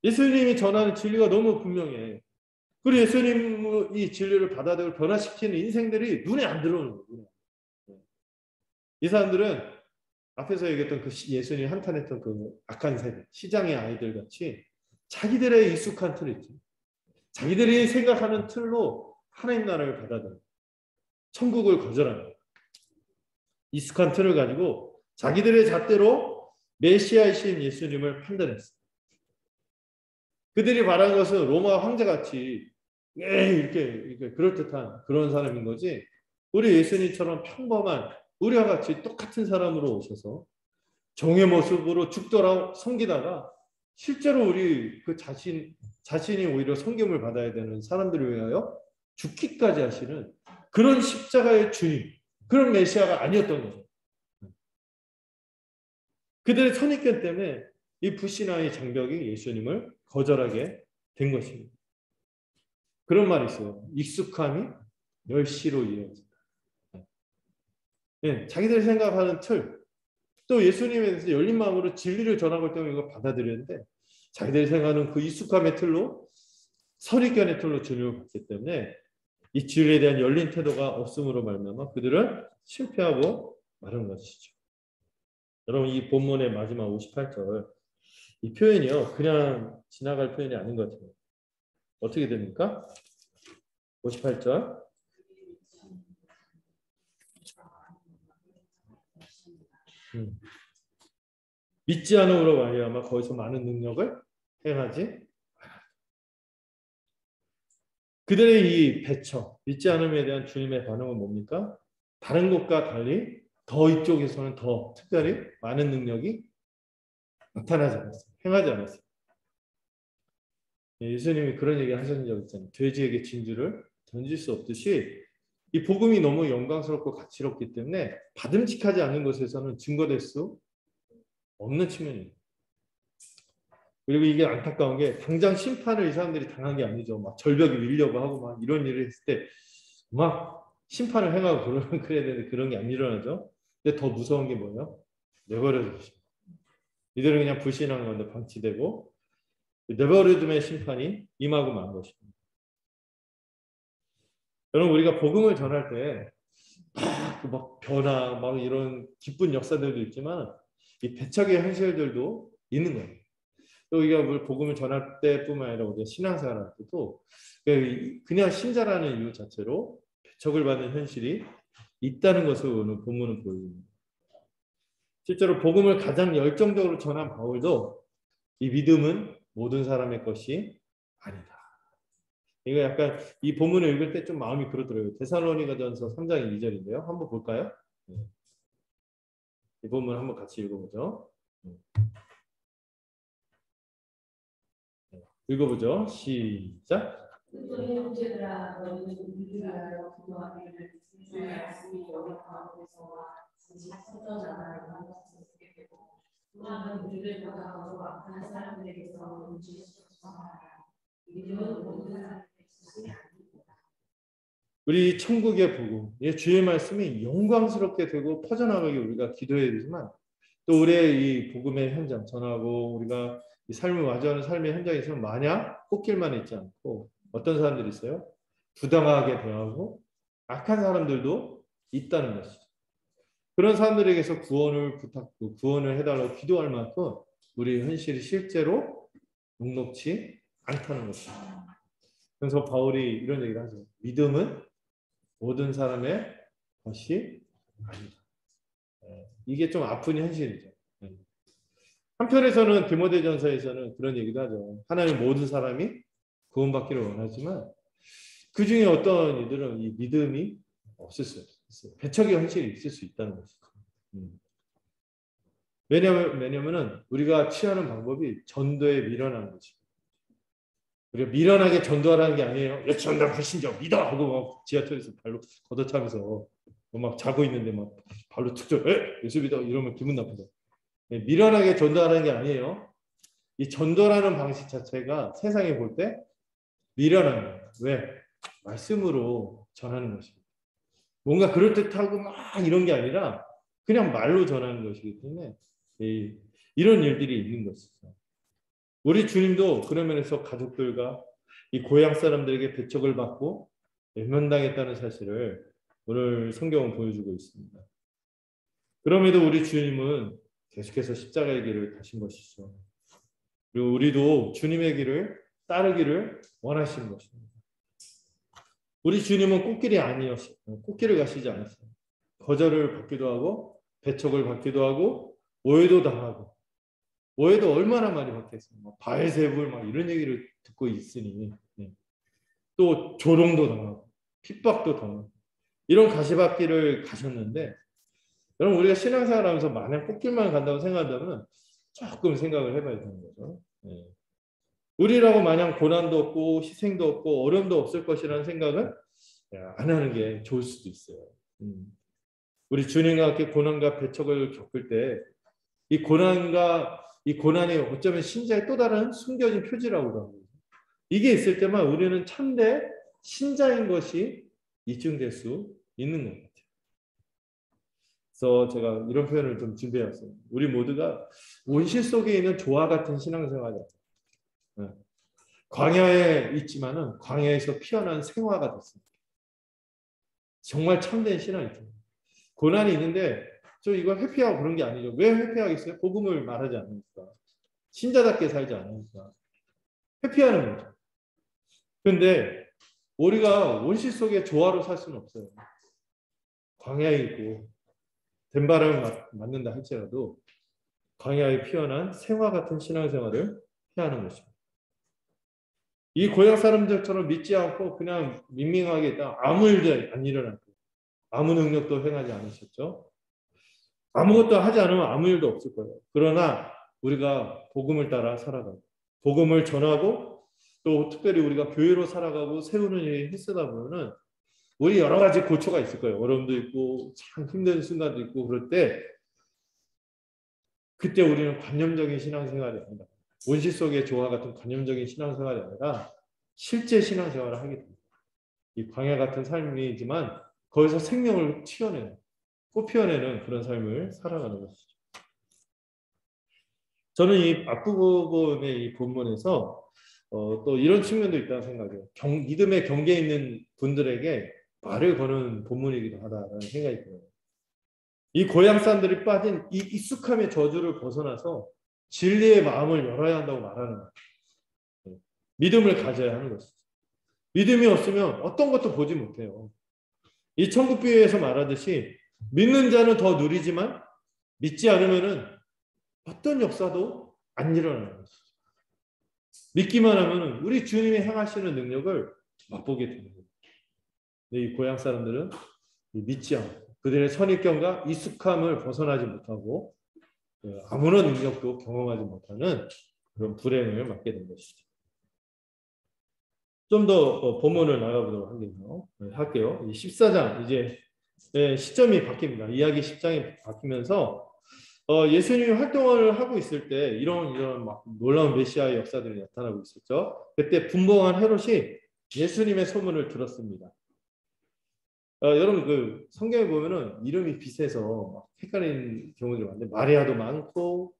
예수님이 전하는 진리가 너무 분명해. 그리고 예수님이 이 진리를 받아들이고 변화시키는 인생들이 눈에 안 들어오는 거예요. 이 사람들은 앞에서 얘기했던 그 예수님이 한탄했던 그 악한 세대, 시장의 아이들 같이 자기들의 익숙한 틀 있죠. 자기들이 생각하는 틀로 하나님 나라를 받아들여요. 천국을 거절합니다. 익숙한 틀을 가지고 자기들의 잣대로 메시아이신 예수님을 판단했어요. 그들이 말한 것은 로마 황제같이 이렇게 그럴듯한 그런 사람인 거지 우리 예수님처럼 평범한 우리와 같이 똑같은 사람으로 오셔서 종의 모습으로 죽더라 섬기다가 실제로 우리 그 자신이 오히려 섬김을 받아야 되는 사람들을 위하여 죽기까지 하시는 그런 십자가의 주님, 그런 메시아가 아니었던 거죠. 그들의 선입견 때문에 이 불신앙의 장벽이 예수님을 거절하게 된 것입니다. 그런 말이 있어요. 익숙함이 멸시로 이어진다. 예, 자기들이 생각하는 틀, 또 예수님에 대해서 열린 마음으로 진리를 전하고 때문에 이걸 받아들였는데 자기들이 생각하는 그 익숙함의 틀로 선입견의 틀로 주님을 받기 때문에 이 진리에 대한 열린 태도가 없음으로 말미암아 그들은 실패하고 마는 것이죠. 여러분 이 본문의 마지막 58절 이 표현이요 그냥 지나갈 표현이 아닌 것 같아요. 어떻게 됩니까? 58절 믿지 않음으로 말미암아 거기서 많은 능력을 행하지 그들의 이 배척, 믿지 않음에 대한 주님의 반응은 뭡니까? 다른 곳과 달리 더 이쪽에서는 더 특별히 많은 능력이 나타나지 않았어요. 행하지 않았어요. 예수님이 그런 얘기 하신 적 있잖아요. 돼지에게 진주를 던질 수 없듯이 이 복음이 너무 영광스럽고 가치롭기 때문에 받음직하지 않는 곳에서는 증거될 수 없는 측면입니다. 그리고 이게 안타까운 게 당장 심판을 이 사람들이 당한 게 아니죠. 막 절벽이 밀려고 하고 막 이런 일을 했을 때 막 심판을 행하고 그래야 되는데 그런 게 안 일어나죠. 근데 더 무서운 게 뭐예요? 내버려 두시고 이들은 그냥 불신한 건데 방치되고 내버려둠의 심판이 임하고 만 것입니다. 여러분 우리가 복음을 전할 때 막 변화, 막 이런 기쁜 역사들도 있지만 이 배척의 현실들도 있는 거예요. 또 우리가 복음을 전할 때뿐만 아니라 우리가 신앙생활할 때도 그냥 신자라는 이유 자체로 배척을 받는 현실이 있다는 것을 오늘 본문은 보여줍니다. 실제로 복음을 가장 열정적으로 전한 바울도 이 믿음은 모든 사람의 것이 아니다. 이거 약간 이 본문을 읽을 때 좀 마음이 그렇더라고요. 데살로니가전서 3장 2절인데요. 한번 볼까요? 이 본문 한번 같이 읽어보죠. 읽어보죠. 시작. 그들의 형제들아 너희는 우리를 위하여 기도하기를 주의 말씀이 여러 가운데서와 진실 선전하나를 만났었게 되고 또한 우리를 보다가도 악한 사람들에게서 은지시켜서 하라. 믿음은 모든 사람에게 있으시 아닙니다. 우리 천국의 복음, 주의 말씀이 영광스럽게 되고 퍼져나가게 우리가 기도해야 되지만 또 우리의 이 복음의 현장 전하고 우리가 이 삶을 마주하는 삶의 현장에서 마냥 꽃길만 있지 않고 어떤 사람들이 있어요? 부당하게 대하고 악한 사람들도 있다는 것이죠. 그런 사람들에게서 구원을 해달라고 기도할 만큼 우리 현실이 실제로 녹록지 않다는 것입니다. 그래서 바울이 이런 얘기를 하죠. 믿음은 모든 사람의 것이 아니다. 이게 좀 아픈 현실이죠. 한편에서는 디모데전서에서는 그런 얘기도 하죠. 하나님 모든 사람이 구원받기를 원하지만 그 중에 어떤 이들은 이 믿음이 없을 수 있어요. 배척의 현실이 있을 수 있다는 것이죠. 왜냐면은 우리가 취하는 방법이 전도에 밀어나는 거죠. 우리가 미련하게 전도하라는 게 아니에요. 전도 불신자 믿어 하고 막 지하철에서 발로 걷어차면서 막 자고 있는데 막 발로 툭 쳐, 예수 믿어 이러면 기분 나쁘죠. 미련하게 전도하라는 게 아니에요. 이 전도라는 방식 자체가 세상에 볼 때 미련한 거예요. 왜? 말씀으로 전하는 것입니다. 뭔가 그럴듯하고 막 이런 게 아니라 그냥 말로 전하는 것이기 때문에 이런 일들이 있는 것이죠. 우리 주님도 그런 면에서 가족들과 이 고향 사람들에게 배척을 받고 외면당했다는 사실을 오늘 성경은 보여주고 있습니다. 그럼에도 우리 주님은 계속해서 십자가의 길을 가신 것이죠. 그리고 우리도 주님의 길을 따르기를 원하시는 것입니다. 우리 주님은 꽃길이 아니었어요. 꽃길을 가시지 않았어요. 거절을 받기도 하고 배척을 받기도 하고 오해도 당하고 오해도 얼마나 많이 받겠어요. 바알세불 막 이런 얘기를 듣고 있으니 또 조롱도 당하고 핍박도 당하고 이런 가시밭길을 가셨는데 여러분 우리가 신앙생활하면서 마냥 꽃길만 간다고 생각한다면 조금 생각을 해봐야 되는 거죠. 우리라고 마냥 고난도 없고 희생도 없고 어려움도 없을 것이라는 생각은 안 하는 게 좋을 수도 있어요. 우리 주님과 함께 고난과 배척을 겪을 때 이 고난이 어쩌면 신자의 또 다른 숨겨진 표지라고도 합니다. 이게 있을 때만 우리는 참된 신자인 것이 입증될 수 있는 것 같아요. 그래서 제가 이런 표현을 좀 준비해왔어요. 우리 모두가 온실 속에 있는 조화 같은 신앙생활이에요. 광야에 있지만은 광야에서 피어난 생화가 됐습니다. 정말 참된 신앙이죠. 고난이 있는데 저 이걸 회피하고 그런 게 아니죠. 왜 회피하겠어요? 복음을 말하지 않으니까. 신자답게 살지 않으니까. 회피하는 거죠. 그런데 우리가 온실 속에 조화로 살 수는 없어요. 광야에 있고 된바람을 맞는다 할지라도 광야에 피어난 생화 같은 신앙생활을 해야 하는 것입니다. 이 고향 사람들처럼 믿지 않고 그냥 밍밍하게 있다. 아무 일도 안 일어났고 아무 능력도 행하지 않으셨죠. 아무것도 하지 않으면 아무 일도 없을 거예요. 그러나 우리가 복음을 따라 살아가고 복음을 전하고 또 특별히 우리가 교회로 살아가고 세우는 일이 힘쓰다 보면은 우리 여러 가지 고초가 있을 거예요. 어려움도 있고 참 힘든 순간도 있고 그럴 때 그때 우리는 관념적인 신앙생활이 아니다. 온실 속의 조화 같은 관념적인 신앙생활이 아니라 실제 신앙생활을 하게 됩니다. 이 광야 같은 삶이지만 거기서 생명을 꽃피워내는 그런 삶을 살아가는 것이죠. 저는 이 앞부분의 이 본문에서 또 이런 측면도 있다고 생각해요. 믿음의 경계에 있는 분들에게 말을 거는 본문이기도 하다라는 생각이 들어요. 이 고향 사람들이 빠진 이 익숙함의 저주를 벗어나서 진리의 마음을 열어야 한다고 말하는 거예요. 믿음을 가져야 하는 것이죠. 믿음이 없으면 어떤 것도 보지 못해요. 이 천국 비유에서 말하듯이 믿는 자는 더 누리지만 믿지 않으면은 어떤 역사도 안 일어나는 것이죠. 믿기만 하면은 우리 주님이 행하시는 능력을 맛보게 되는 거예요. 근데 이 고향 사람들은 믿지 않고 그들의 선입견과 익숙함을 벗어나지 못하고 아무런 능력도 경험하지 못하는 그런 불행을 맞게 된 것이죠. 좀 더 본문을 나가보도록 할게요. 14장 이제 시점이 바뀝니다. 이야기 10장이 바뀌면서 예수님이 활동을 하고 있을 때 이런 막 놀라운 메시아의 역사들이 나타나고 있었죠. 그때 분봉한 헤롯이 예수님의 소문을 들었습니다. 여러분 그 성경에 보면은 이름이 비슷해서 막 헷갈리는 경우들이 많은데 마리아도 많고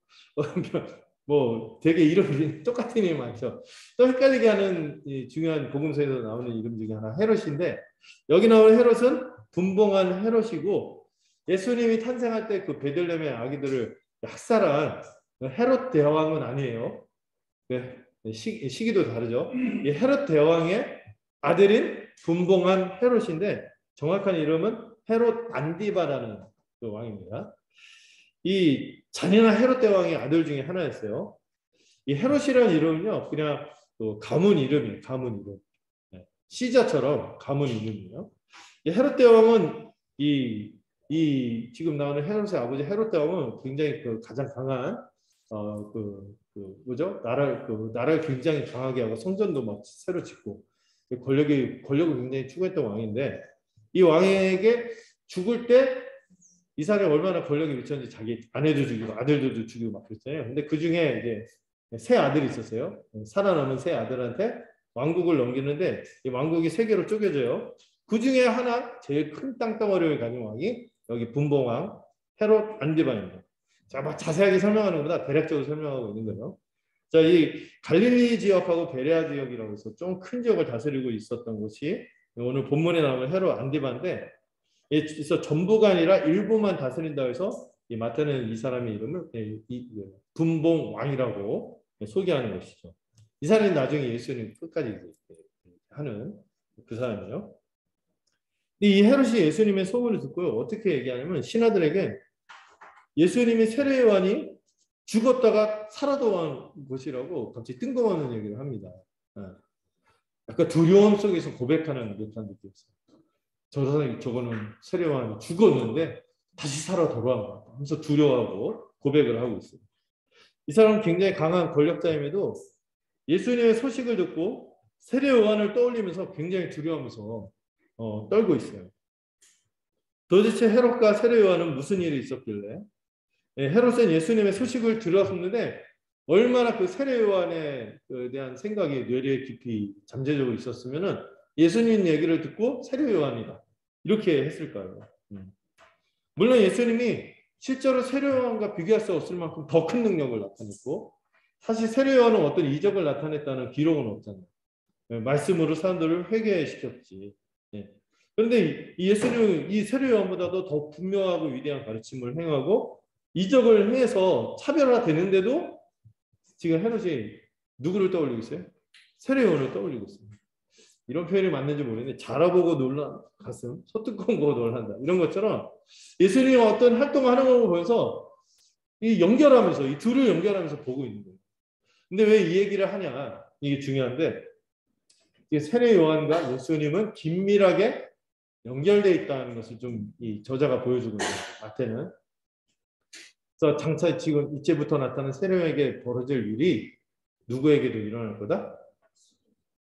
뭐 되게 이름이 똑같은 이름이 많죠. 또 헷갈리게 하는 이 중요한 복음서에서 나오는 이름 중에 하나 헤롯인데 여기 나오는 헤롯은 분봉한 헤롯이고 예수님이 탄생할 때 그 베들레헴의 아기들을 학살한 헤롯 대왕은 아니에요. 시기도 다르죠. 이 헤롯 대왕의 아들인 분봉한 헤롯인데 정확한 이름은 헤롯 안디바라는 그 왕입니다. 이 잔인한 헤롯 대왕의 아들 중에 하나였어요. 이 헤롯이라는 이름은요, 그냥 그 가문 이름이에요. 가문 이름. 시자처럼 가문 이름이에요. 이 헤롯 대왕은 지금 나오는 헤롯의 아버지 헤롯 대왕은 굉장히 그 가장 강한 뭐죠? 나라를 굉장히 강하게 하고 성전도 막 새로 짓고 권력을 굉장히 추구했던 왕인데 이 왕에게 죽을 때 이 사람이 얼마나 권력이 미쳤는지 자기 아내도 죽이고 아들도 죽이고 막 그랬잖아요. 근데 그 중에 이제 세 아들이 있었어요. 살아남은 세 아들한테 왕국을 넘기는데 이 왕국이 세 개로 쪼개져요. 그 중에 하나 제일 큰 땅덩어리를 가진 왕이 여기 분봉왕 헤롯 안디바입니다. 자, 막 자세하게 설명하는 것보다 대략적으로 설명하고 있는 거예요. 자, 이 갈릴리 지역하고 베레아 지역이라고 해서 좀 큰 지역을 다스리고 있었던 곳이 오늘 본문에 나오는 헤롯 안디바인데 그래서 전부가 아니라 일부만 다스린다고 해서 이 마태는 이 사람의 이름을 분봉왕이라고 소개하는 것이죠. 이 사람이 나중에 예수님 끝까지 하는 그 사람이에요. 이 헤롯이 예수님의 소문을 듣고요. 어떻게 얘기하냐면 신하들에게 예수님이 세례 요한이 죽었다가 살아 돌아온 곳이라고 갑자기 뜬금없는 얘기를 합니다. 약간 두려움 속에서 고백하는 듯한 느낌이었어요. 저거는 세례 요한이 죽었는데 다시 살아 돌아온 것 같다 하면서 두려워하고 고백을 하고 있어요. 이 사람은 굉장히 강한 권력자임에도 예수님의 소식을 듣고 세례 요한을 떠올리면서 굉장히 두려워하면서 떨고 있어요. 도대체 헤롯과 세례 요한은 무슨 일이 있었길래 헤롯은 예수님의 소식을 들었었는데 얼마나 그 세례 요한에 대한 생각이 뇌리에 깊이 잠재적으로 있었으면은 예수님 얘기를 듣고 세례 요한이다 이렇게 했을까요? 물론 예수님이 실제로 세례 요한과 비교할 수 없을 만큼 더 큰 능력을 나타냈고 사실 세례 요한은 어떤 이적을 나타냈다는 기록은 없잖아요. 말씀으로 사람들을 회개시켰지. 그런데 예수님은 이 세례 요한보다도 더 분명하고 위대한 가르침을 행하고 이적을 행해서 차별화되는데도 지금 헤롯이 누구를 떠올리고 있어요? 세례 요한을 떠올리고 있어요. 이런 표현이 맞는지 모르겠는데 자라보고 놀란 가슴, 소뚜껑 보고 놀란다. 이런 것처럼 예수님이 어떤 활동을 하는 걸 보면서 이 연결하면서 이 둘을 연결하면서 보고 있는 거예요. 근데 왜 이 얘기를 하냐? 이게 중요한데 이 세례 요한과 예수님은 긴밀하게 연결되어 있다는 것을 좀 이 저자가 보여주고 있는 거예요. 마태는. 그래서 장차 지금 이제부터 나타나는 세례 요한에게 벌어질 일이 누구에게도 일어날 거다?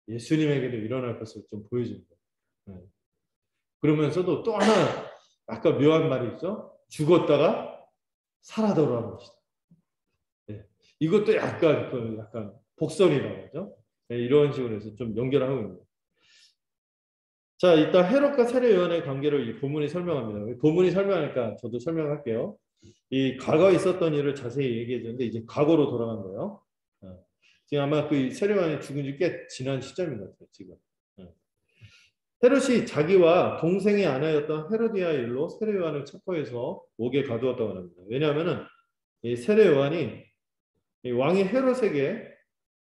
예수님에게도 일어날 것을 좀 보여주는 거예요. 그러면서도 또 하나 아까 묘한 말이 있죠. 죽었다가 살아 돌아온 것이다. 이것도 약간 복선이라고 하죠. 이런 식으로 해서 좀 연결하고 있는 거예요. 자, 이따 헤롯과 세례 요한의 관계를 이 본문이 설명합니다. 본문이 설명하니까 저도 설명할게요. 이 과거에 있었던 일을 자세히 얘기해 줬는데 이제 과거로 돌아간 거예요. 지금 아마 그 세례 요한이 죽은 지 꽤 지난 시점인 것 같아요. 지금. 헤롯이 자기와 동생의 아내였던 헤로디아의 일로 세례 요한을 첩보해서 옥에 가두었다고 합니다. 왜냐하면은 이 세례 요한이 이 왕이 헤롯에게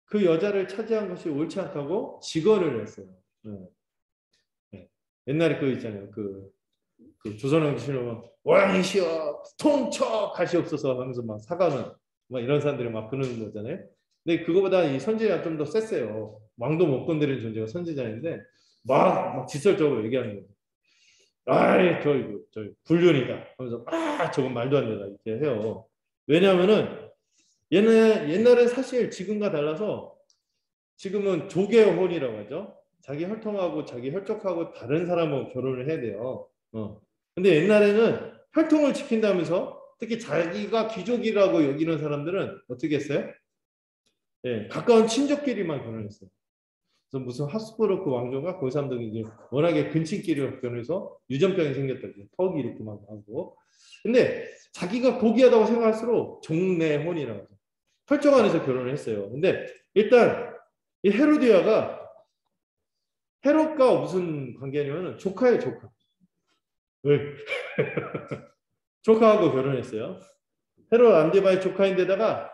그 여자를 차지한 것이 옳지 않다고 직언을 했어요. 옛날에 그 있잖아요. 그 조선왕실로 왕이시여 통촉 하시옵소서 하면서 막 사과는 막 이런 사람들이 막 그러는 거잖아요. 근데 그거보다 이 선지자가 좀 더 셌어요. 왕도 못 건드리는 존재가 선지자인데 막 직설적으로 얘기하는 거예요. 아이, 저 불륜이다. 하면서 저건 말도 안 된다 이렇게 해요. 왜냐하면은 옛날에 사실 지금과 달라서 지금은 조계혼이라고 하죠. 자기 혈통하고 자기 혈족하고 다른 사람하고 결혼을 해야 돼요. 근데 옛날에는 혈통을 지킨다면서 특히 자기가 귀족이라고 여기는 사람들은 어떻게 했어요? 예, 가까운 친족끼리만 결혼했어요. 그래서 무슨 하스부르크 왕조가 그 사람들이 이제 워낙에 근친끼리 결혼해서 유전병이 생겼다. 턱이 이렇게 막 나고. 근데 자기가 고귀하다고 생각할수록 종내혼이라고 하죠. 혈족 안에서 결혼을 했어요. 근데 일단 이 헤로디아가 헤롯과 무슨 관계냐면 조카예요, 조카. 왜? 조카하고 결혼했어요. 헤롯 안디바의 조카인데다가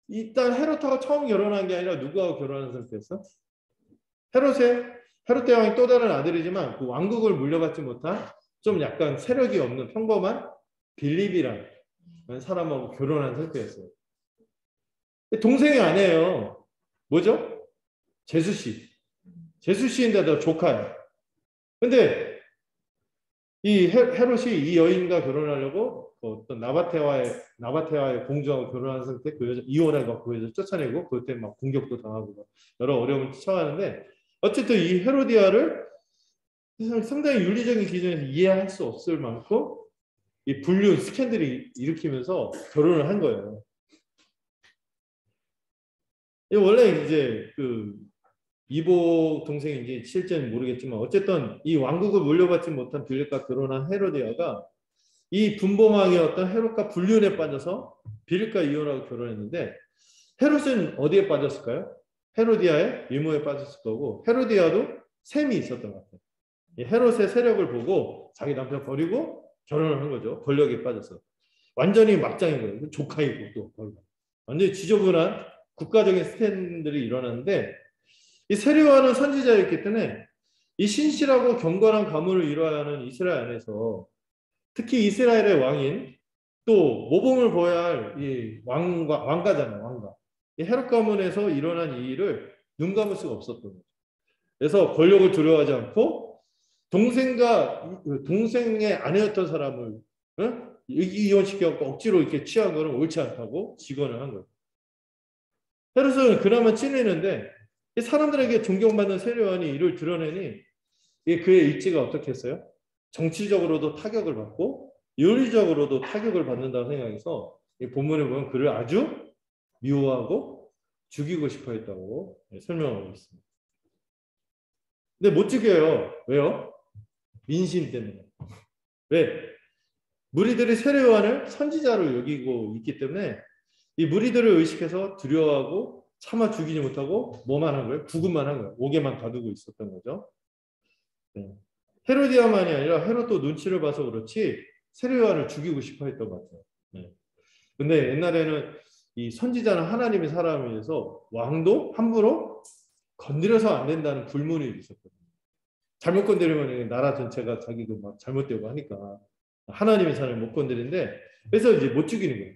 일단 헤롯하고 처음 결혼한 게 아니라 누구하고 결혼한 상태였어? 헤롯 대왕이 또 다른 아들이지만 그 왕국을 물려받지 못한 좀 약간 세력이 없는 평범한 빌립이라는 사람하고 결혼한 상태였어요. 동생이 아니에요. 뭐죠? 제수씨. 제수씨인데도 조카예요. 근데 이 헤롯이 이 여인과 결혼하려고 어떤 나바테와의 공주하고 결혼한 상태 그 여자 이혼해서 그 여자 쫓아내고 그때 막 공격도 당하고 여러 어려움을 처하는데 어쨌든 이 헤로디아를 상당히 윤리적인 기준에서 이해할 수 없을 만큼 이 불륜 스캔들이 일으키면서 결혼을 한 거예요. 원래 이제 그 이복 동생인지 실제는 모르겠지만 어쨌든 이 왕국을 물려받지 못한 빌립과 결혼한 헤로디아가 이 분봉왕이었던 헤롯과 불륜에 빠져서 빌립과 이혼하고 결혼했는데 헤롯은 어디에 빠졌을까요? 헤로디아의 유모에 빠졌을 거고 헤로디아도 셈이 있었던 것 같아요. 헤롯의 세력을 보고 자기 남편 버리고 결혼을 한 거죠. 권력에 빠져서. 완전히 막장인 거예요. 조카이고 또 완전히 지저분한 국가적인 스탠들이 일어났는데 이 세례요한은 선지자였기 때문에 이 신실하고 경건한 가문을 이뤄야 하는 이스라엘 안에서 특히 이스라엘의 왕인 또 모범을 보여야 할 이 왕가잖아요. 왕가. 이 헤롯 가문에서 일어난 이 일을 눈 감을 수가 없었던 거죠. 그래서 권력을 두려워하지 않고 동생의 아내였던 사람을 이혼시켜서 억지로 이렇게 취한 거는 옳지 않다고 직언을 한 거예요. 헤롯은 그나마 찔리는데 사람들에게 존경받는 세례요한이 이를 드러내니 그의 입지가 어떻게 했어요? 정치적으로도 타격을 받고 윤리적으로도 타격을 받는다고 생각해서 이 본문에 보면 그를 아주 미워하고 죽이고 싶어 했다고 설명하고 있습니다. 근데 못 죽여요. 왜요? 민심 때문에. 왜? 무리들이 세례요한을 선지자로 여기고 있기 때문에 이 무리들을 의식해서 두려워하고 차마 죽이지 못하고 뭐만 한 거예요? 구금만 한 거예요. 옥에만 가두고 있었던 거죠. 네. 헤로디아만이 아니라 헤롯도 눈치를 봐서 그렇지 세례요한을 죽이고 싶어 했던 것 같아요. 네. 근데 옛날에는 이 선지자는 하나님의 사람이어서 왕도 함부로 건드려서 안 된다는 불문이 있었거든요. 잘못 건드리면 나라 전체가 자기도 막 잘못되고 하니까 하나님의 사람을 못 건드리는데 그래서 이제 못 죽이는 거예요.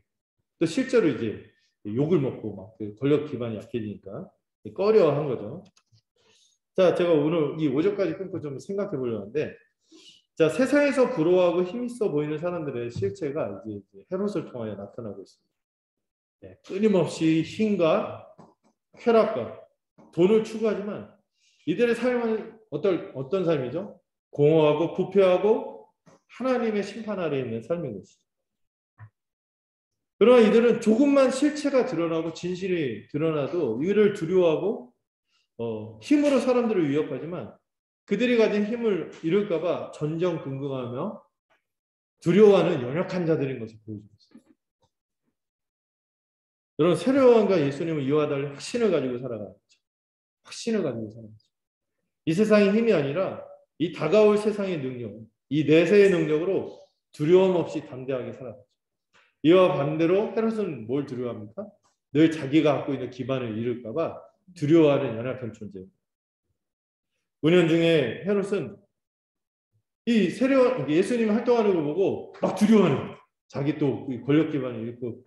또 실제로 이제 욕을 먹고 막 권력 기반이 약해지니까 꺼려한 거죠. 자, 제가 오늘 이 5절까지 끊고 좀 생각해 보려고 하는데 자, 세상에서 부러워하고 힘있어 보이는 사람들의 실체가 이제 헤롯을 통하여 나타나고 있습니다. 네, 끊임없이 힘과 쾌락과 돈을 추구하지만 이들의 삶은 어떤 삶이죠? 공허하고 부패하고 하나님의 심판 아래에 있는 삶인 것이죠. 그러나 이들은 조금만 실체가 드러나고 진실이 드러나도 이를 두려워하고 힘으로 사람들을 위협하지만 그들이 가진 힘을 잃을까 봐 전전긍긍하며 두려워하는 연약한 자들인 것을 보여주고 있습니다. 여러분 세례요한과 예수님은 이와 달리 확신을 가지고 살아가는 거죠. 확신을 가지고 살아가는 거죠. 이 세상의 힘이 아니라 이 다가올 세상의 능력, 이 내세의 능력으로 두려움 없이 담대하게 살아가죠. 이와 반대로 헤롯은 뭘 두려워합니까? 늘 자기가 갖고 있는 기반을 잃을까 봐 두려워하는 연약한 존재입니다. 은연중에 헤롯은 이 예수님이 활동하는 걸 보고 막 두려워하는 거예요. 자기 또 권력 기반을 잃고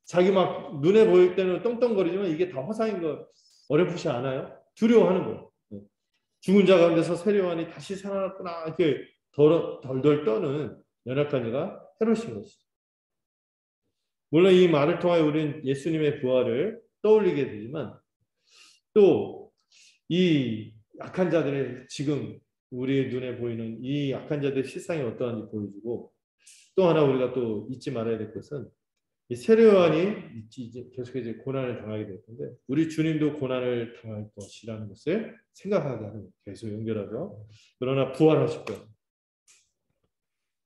자기 막 눈에 보일 때는 떵떵거리지만 이게 다 화상인 거 어렴풋이 않아요? 두려워하는 거예요. 죽은 자 가운데서 세례요한이 다시 살아났구나 이렇게 덜덜 떠는 연약한 자가 헤롯인 것이죠. 물론 이 말을 통하여 우리는 예수님의 부활을 떠올리게 되지만 또 이 약한 자들의 지금 우리의 눈에 보이는 이 약한 자들의 실상이 어떠한지 보여주고 또 하나 우리가 또 잊지 말아야 될 것은 이 세례요한이 이제 계속해서 고난을 당하게 될 텐데 우리 주님도 고난을 당할 것이라는 것을 생각하게 하는 계속 연결하죠. 그러나 부활하실 거예요.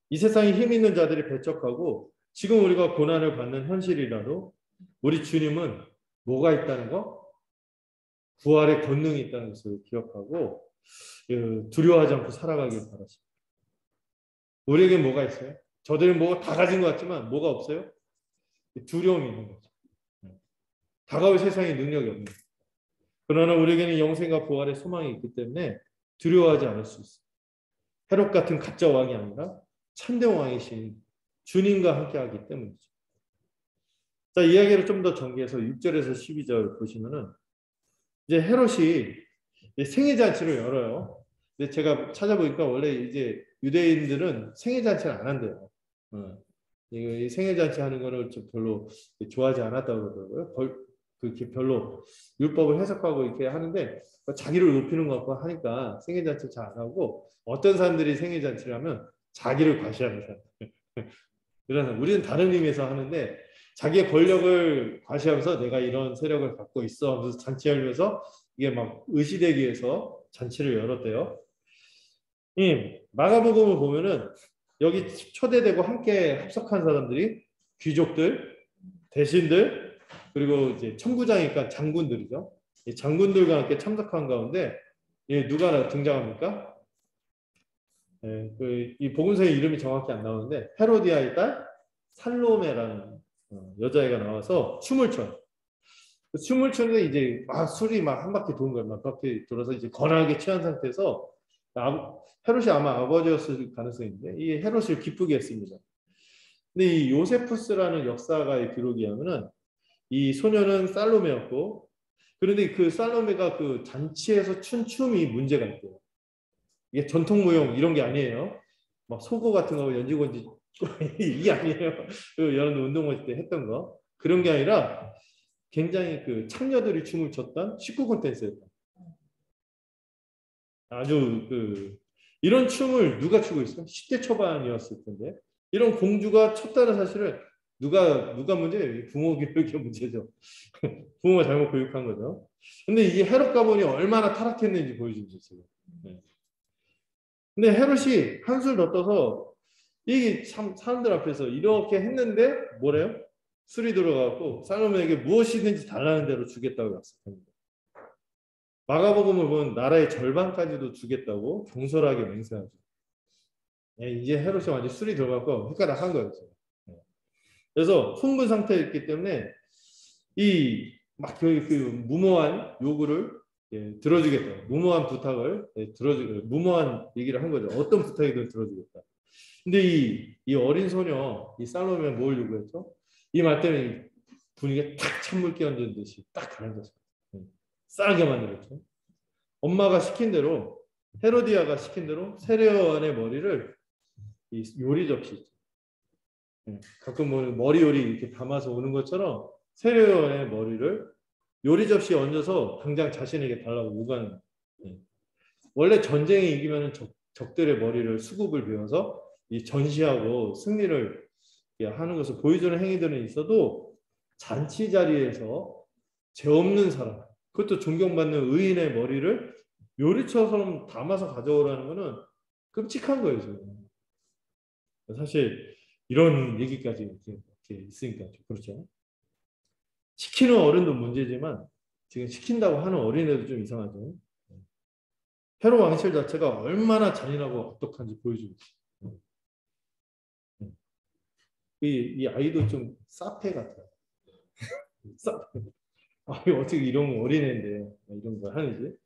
이 세상에 힘 있는 자들이 배척하고 지금 우리가 고난을 받는 현실이라도 우리 주님은 뭐가 있다는 거? 부활의 권능이 있다는 것을 기억하고 두려워하지 않고 살아가길 바라십니다. 우리에게 뭐가 있어요? 저들은 뭐 다 가진 것 같지만 뭐가 없어요? 두려움이 있는 거죠. 다가올 세상에 능력이 없는 거죠. 그러나 우리에게는 영생과 부활의 소망이 있기 때문에 두려워하지 않을 수 있어요. 헤롯 같은 가짜 왕이 아니라 참된 왕이신 주님과 함께하기 때문이죠. 자, 이야기를 좀 더 전개해서 6절에서 12절 보시면은 이제 헤롯이 생애 잔치를 열어요. 근데 제가 찾아보니까 원래 이제 유대인들은 생애 잔치를 안 한대요. 이 생애 잔치 하는 거를 좀 별로 좋아하지 않았다고 그러더라고요. 그렇게 별로 율법을 해석하고 이렇게 하는데 자기를 높이는 것 같고 하니까 생애 잔치 잘 안 하고 어떤 사람들이 생애 잔치를 하면 자기를 과시하는 사람. 그래서 우리는 다른 의미에서 하는데 자기의 권력을 과시하면서 내가 이런 세력을 갖고 있어 하면서 잔치 열면서 이게 막 의시되기 위해서 잔치를 열었대요. 마가복음을 보면은 여기 초대되고 함께 합석한 사람들이 귀족들, 대신들, 그리고 이제 천부장이니까 장군들이죠. 이 장군들과 함께 참석한 가운데 누가 등장합니까? 이 복음서의 이름이 정확히 안 나오는데 헤로디아의 딸 살로메라는 여자애가 나와서 춤을 춰요. 춤을 추는데 이제 막 술이 막 한 바퀴 도는 거예요. 막 바퀴 돌아서 이제 거나하게 취한 상태에서 헤롯이 아마 아버지였을 가능성이 있는데 이 헤롯을 기쁘게 했습니다. 근데 이 요세푸스라는 역사가의 기록에 하면은 이 소녀는 살로메였고 그런데 그 살로메가 그 잔치에서 춘 춤이 문제가 있대요. 이게 전통 무용 이런 게 아니에요. 막 속옷 같은 거 연지건지 이게 아니에요. 그 여러분 운동할 때 했던 거 그런 게 아니라 굉장히 그 창녀들이 춤을 췄던 19금 댄스였다. 아주 이런 춤을 누가 추고 있어? 10대 초반이었을 텐데 이런 공주가 췄다는 사실을 누가 문제예요? 부모 교육이 문제죠. 부모가 잘못 교육한 거죠. 근데 이 헤롯 가문이 얼마나 타락했는지 보여주죠 지금. 네. 근데 헤롯이 한술 더 떠서 이게 참 사람들 앞에서 이렇게 했는데 뭐래요? 술이 들어가고 살로메에게 무엇이든지 달라는 대로 주겠다고 약속합니다. 마가복음을 보면 나라의 절반까지도 주겠다고 경솔하게 맹세하죠. 이제 헤롯이 완전 술이 들어가고 헷갈락한 거예요. 그래서 흥분 상태였기 때문에 그 무모한 요구를 들어주겠다. 무모한 부탁을 무모한 얘기를 한 거죠. 어떤 부탁이든 들어주겠다. 근데 이 어린 소녀, 이 살로메가 뭘 요구했죠? 이 말 때문에 분위기가 탁 찬물 끼얹은 듯이 딱 가라앉았어요. 싸게 만들었죠. 엄마가 시킨 대로 헤로디아가 시킨 대로 세례요한의 머리를 이 요리 접시 가끔 머리 요리 이렇게 담아서 오는 것처럼 세례요한의 머리를 요리 접시에 얹어서 당장 자신에게 달라고 요구하는 거예요. 원래 전쟁에 이기면 적들의 머리를 수국을 베어서 이 전시하고 승리를 하는 것을 보여주는 행위들은 있어도 잔치 자리에서 죄 없는 사람, 그것도 존경받는 의인의 머리를 요리처럼 담아서 가져오라는 것은 끔찍한 거예요. 지금. 사실 이런 얘기까지 이렇게 있으니까 그렇죠. 시키는 어른도 문제지만 지금 시킨다고 하는 어린애도 좀 이상하죠. 헤롯 왕실 자체가 얼마나 잔인하고 악독한지 보여주고 있어요. 이 아이도 좀 사페 같아요. 어떻게 이런 어린애인데 이런 걸 하는지.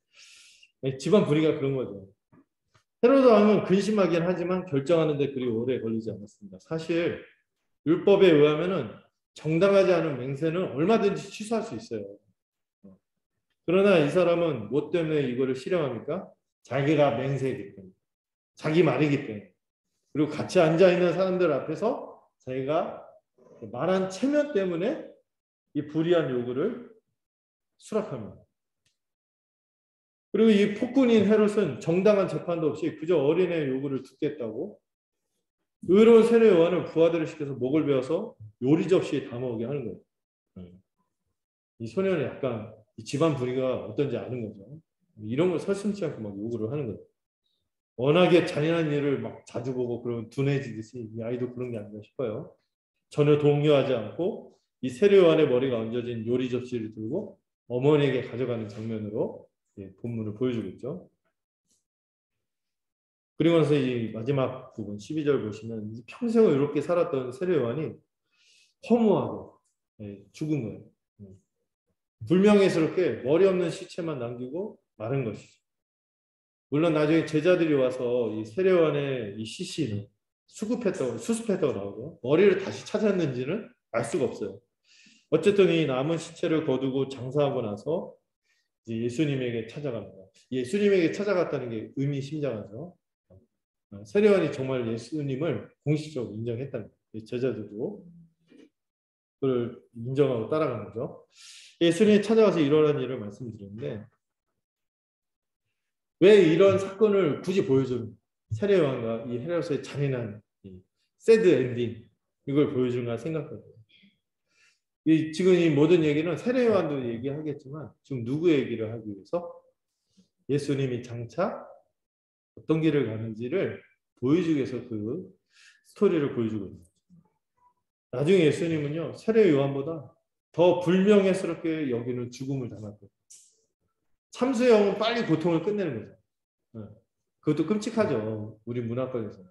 집안 분위기가 그런 거죠. 헤로드 왕은 근심하긴 하지만 결정하는 데 그리 오래 걸리지 않았습니다. 사실 율법에 의하면은 정당하지 않은 맹세는 얼마든지 취소할 수 있어요. 그러나 이 사람은 뭐 때문에 이거를 실행합니까? 자기가 맹세이기 때문에, 자기 말이기 때문에, 그리고 같이 앉아 있는 사람들 앞에서 자기가 말한 체면 때문에 이 불의한 요구를 수락합니다. 그리고 이 폭군인 헤롯은 정당한 재판도 없이 그저 어린애의 요구를 듣겠다고 의로운 세례 요한을 부하들을 시켜서 목을 베어서 요리 접시에 담아오게 하는 거예요. 이 소년은 약간 이 집안 분위기가 어떤지 아는 거죠. 이런 걸 서슴지 않고 막 요구를 하는 거예요. 워낙에 잔인한 일을 막 자주 보고 그런 둔해지듯이 이 아이도 그런 게 아닌가 싶어요. 전혀 동요하지 않고 이 세례 요한의 머리가 얹어진 요리 접시를 들고 어머니에게 가져가는 장면으로 본문을 보여주고 있죠. 그리고 나서 이 마지막 부분 12절 보시면 평생을 이렇게 살았던 세례 요한이 허무하고 죽은 거예요. 불명예스럽게 머리 없는 시체만 남기고 마른 것이죠. 물론 나중에 제자들이 와서 이 세례 요한의 이 시신을 수습했다고 나오고 머리를 다시 찾았는지는 알 수가 없어요. 어쨌든 이 남은 시체를 거두고 장사하고 나서 이제 예수님에게 찾아갑니다. 예수님에게 찾아갔다는 게 의미심장하죠. 세례 요한이 정말 예수님을 공식적으로 인정했다는 거예요. 제자들도 그걸 인정하고 따라간 거죠. 예수님이 찾아가서 일어난 일을 말씀드렸는데 왜 이런 사건을 굳이 보여주는 세례 요한과 이 헤롯의 잔인한 새드 엔딩 이걸 보여주는가 생각해요. 지금 이 모든 얘기는 세례 요한도 얘기하겠지만 지금 누구 얘기를 하기 위해서 예수님이 장차 어떤 길을 가는지를 보여주기 위해서 그 스토리를 보여주고 있는 거죠. 나중에 예수님은요 세례 요한보다 더 불명예스럽게 여기는 죽음을 당할 거예요. 참수형은 빨리 고통을 끝내는 거죠. 그것도 끔찍하죠. 우리 문화권에서.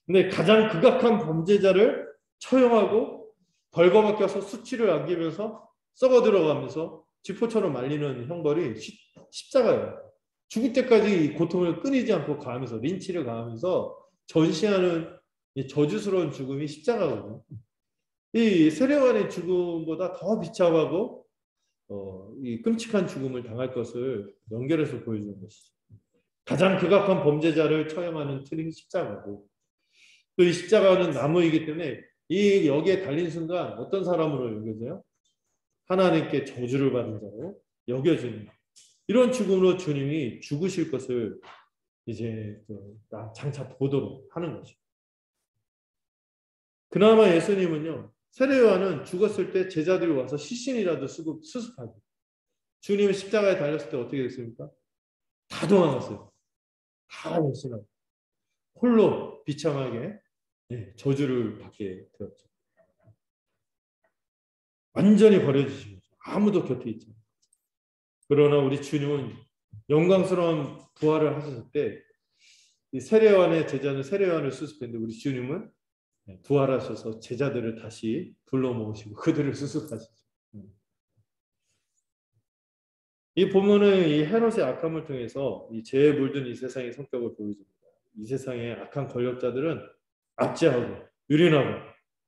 근데 가장 극악한 범죄자를 처형하고 벌거벗겨서 수치를 안기면서 썩어 들어가면서 쥐포처럼 말리는 형벌이 십자가예요. 죽을 때까지 고통을 끊이지 않고 가하면서 린치를 가하면서 전시하는 저주스러운 죽음이 십자가거든요. 이 세례 요한의 죽음보다 더 비참하고 이 끔찍한 죽음을 당할 것을 연결해서 보여주는 것이죠. 가장 극악한 범죄자를 처형하는 틀이 십자가고 또 이 십자가는 나무이기 때문에 이 여기에 달린 순간 어떤 사람으로 여겨져요? 하나님께 저주를 받은 자로 여겨지는 이런 죽음으로 주님이 죽으실 것을 이제 장차 보도록 하는 거죠. 그나마 예수님은요. 세례 요한은 죽었을 때 제자들이 와서 시신이라도 수습하고 주님이 십자가에 달렸을 때 어떻게 됐습니까? 다 도망갔어요. 다 열심하고 홀로 비참하게 저주를 받게 되었죠. 완전히 버려지신 거죠. 아무도 곁에 있지 않아요. 그러나 우리 주님은 영광스러운 부활을 하셨을 때 세례 요한의 제자는 세례 요한을 수습했는데 우리 주님은 부활하셔서 제자들을 다시 불러 모으시고 그들을 수습하시죠. 이 본문은 이 헤롯의 악함을 통해서 이 죄에 물든 이 세상의 성격을 보여줍니다. 이 세상의 악한 권력자들은 압제하고 유린하고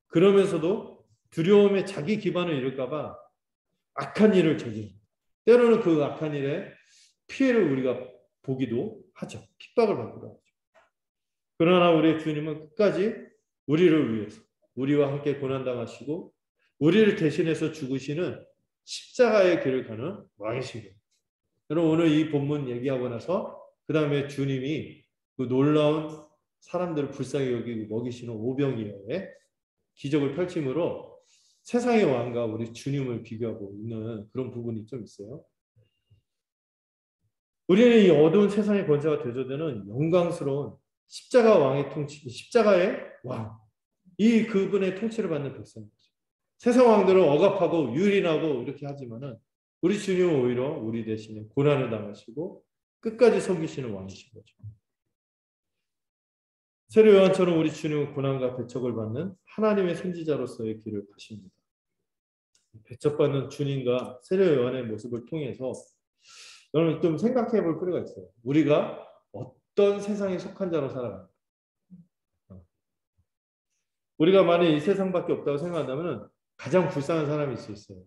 그러면서도 두려움에 자기 기반을 잃을까봐 악한 일을 저지릅니다. 때로는 그 악한 일에 피해를 우리가 보기도 하죠. 핍박을 받기도 하죠. 그러나 우리의 주님은 끝까지 우리를 위해서 우리와 함께 고난당하시고 우리를 대신해서 죽으시는 십자가의 길을 가는 왕이신 거예요. 여러분 오늘 이 본문 얘기하고 나서 그 다음에 주님이 그 놀라운 사람들을 불쌍히 여기고 먹이시는 오병이어의 기적을 펼침으로 세상의 왕과 우리 주님을 비교하고 있는 그런 부분이 좀 있어요. 우리는 이 어두운 세상의 권세가 대조되는 영광스러운 십자가 왕의 통치, 십자가의 왕, 이 그분의 통치를 받는 백성이죠. 세상 왕들은 억압하고 유린하고 이렇게 하지만은 우리 주님은 오히려 우리 대신에 고난을 당하시고 끝까지 섬기시는 왕이신 거죠. 세례 요한처럼 우리 주님은 고난과 배척을 받는 하나님의 선지자로서의 길을 가십니다. 배척받는 주님과 세례 요한의 모습을 통해서 여러분 좀 생각해 볼 필요가 있어요. 우리가 어떤 세상에 속한 자로 살아갑니까? 우리가 만약 이 세상밖에 없다고 생각한다면 가장 불쌍한 사람이 있을 수 있어요.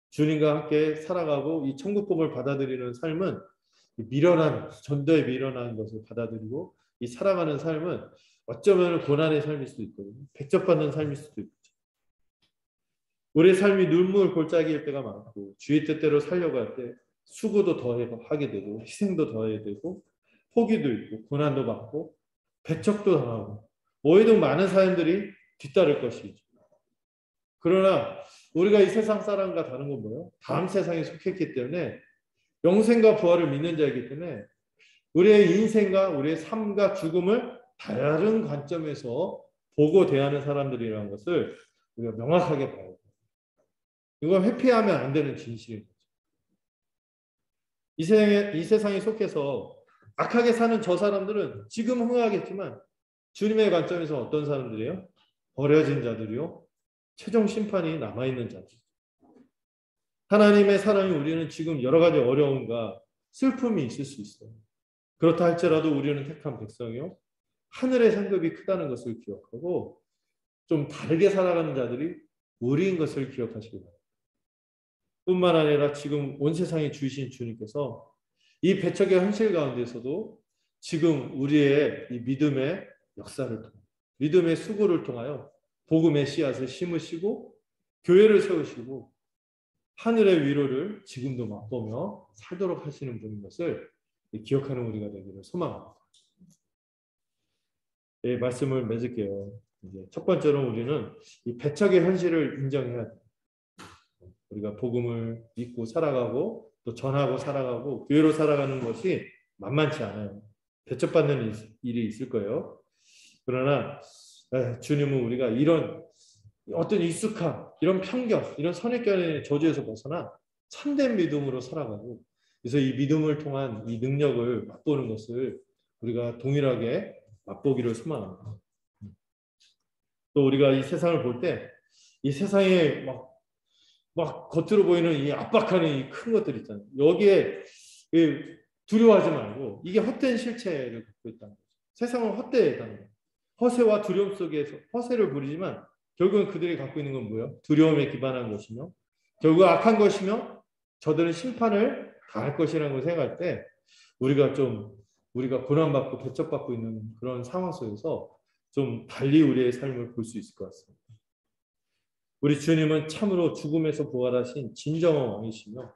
주님과 함께 살아가고 이 천국복을 받아들이는 삶은 미련한 전도에 미련한 것을 받아들이고 이 살아가는 삶은 어쩌면 고난의 삶일 수도 있거든요. 백접받는 삶일 수도 있고 우리의 삶이 눈물 골짜기일 때가 많고 주의 뜻대로 살려고 할 때 수고도 더 하게 되고 희생도 더 해야 되고 포기도 있고 고난도 받고 배척도 당하고 오해도 많은 사람들이 뒤따를 것이죠. 그러나 우리가 이 세상 사람과 다른 건 뭐예요? 다음 세상에 속했기 때문에 영생과 부활을 믿는 자이기 때문에 우리의 인생과 우리의 삶과 죽음을 다른 관점에서 보고 대하는 사람들이라는 것을 우리가 명확하게 봐야 돼요. 이건 회피하면 안 되는 진실인 거죠. 이 세상에 속해서 악하게 사는 저 사람들은 지금 흥하겠지만 주님의 관점에서 어떤 사람들이에요? 버려진 자들이요. 최종 심판이 남아있는 자들. 하나님의 사랑이 우리는 지금 여러 가지 어려움과 슬픔이 있을 수 있어요. 그렇다 할지라도 우리는 택한 백성이요. 하늘의 상급이 크다는 것을 기억하고 좀 다르게 살아가는 자들이 우리인 것을 기억하시기 바랍니다. 뿐만 아니라 지금 온 세상에 주신 주님께서 이 배척의 현실 가운데서도 지금 우리의 이 믿음의 역사를 통해 믿음의 수고를 통하여 복음의 씨앗을 심으시고 교회를 세우시고 하늘의 위로를 지금도 맛보며 살도록 하시는 분인 것을 기억하는 우리가 되기를 소망합니다. 네, 말씀을 맺을게요. 이제 첫 번째로 우리는 이 배척의 현실을 인정해야 돼요. 우리가 복음을 믿고 살아가고 또 전하고 살아가고 교회로 살아가는 것이 만만치 않아요. 배척받는 일이 있을 거예요. 그러나 주님은 우리가 이런 어떤 익숙함, 이런 편견, 이런 선입견의 저주에서 벗어나 참된 믿음으로 살아가고 그래서 이 믿음을 통한 이 능력을 맛보는 것을 우리가 동일하게 맛보기를 소망합니다. 또 우리가 이 세상을 볼 때 이 세상에 막 겉으로 보이는 이 압박하는 이 큰 것들 있잖아요. 여기에 두려워하지 말고 이게 헛된 실체를 갖고 있다는 거죠. 세상은 헛되다는 거예요. 허세와 두려움 속에서 허세를 부리지만 결국은 그들이 갖고 있는 건 뭐예요? 두려움에 기반한 것이며 결국 악한 것이며 저들은 심판을 당할 것이라는 걸 생각할 때 우리가 고난받고 배척받고 있는 그런 상황 속에서 좀 달리 우리의 삶을 볼 수 있을 것 같습니다. 우리 주님은 참으로 죽음에서 부활하신 진정한 왕이시며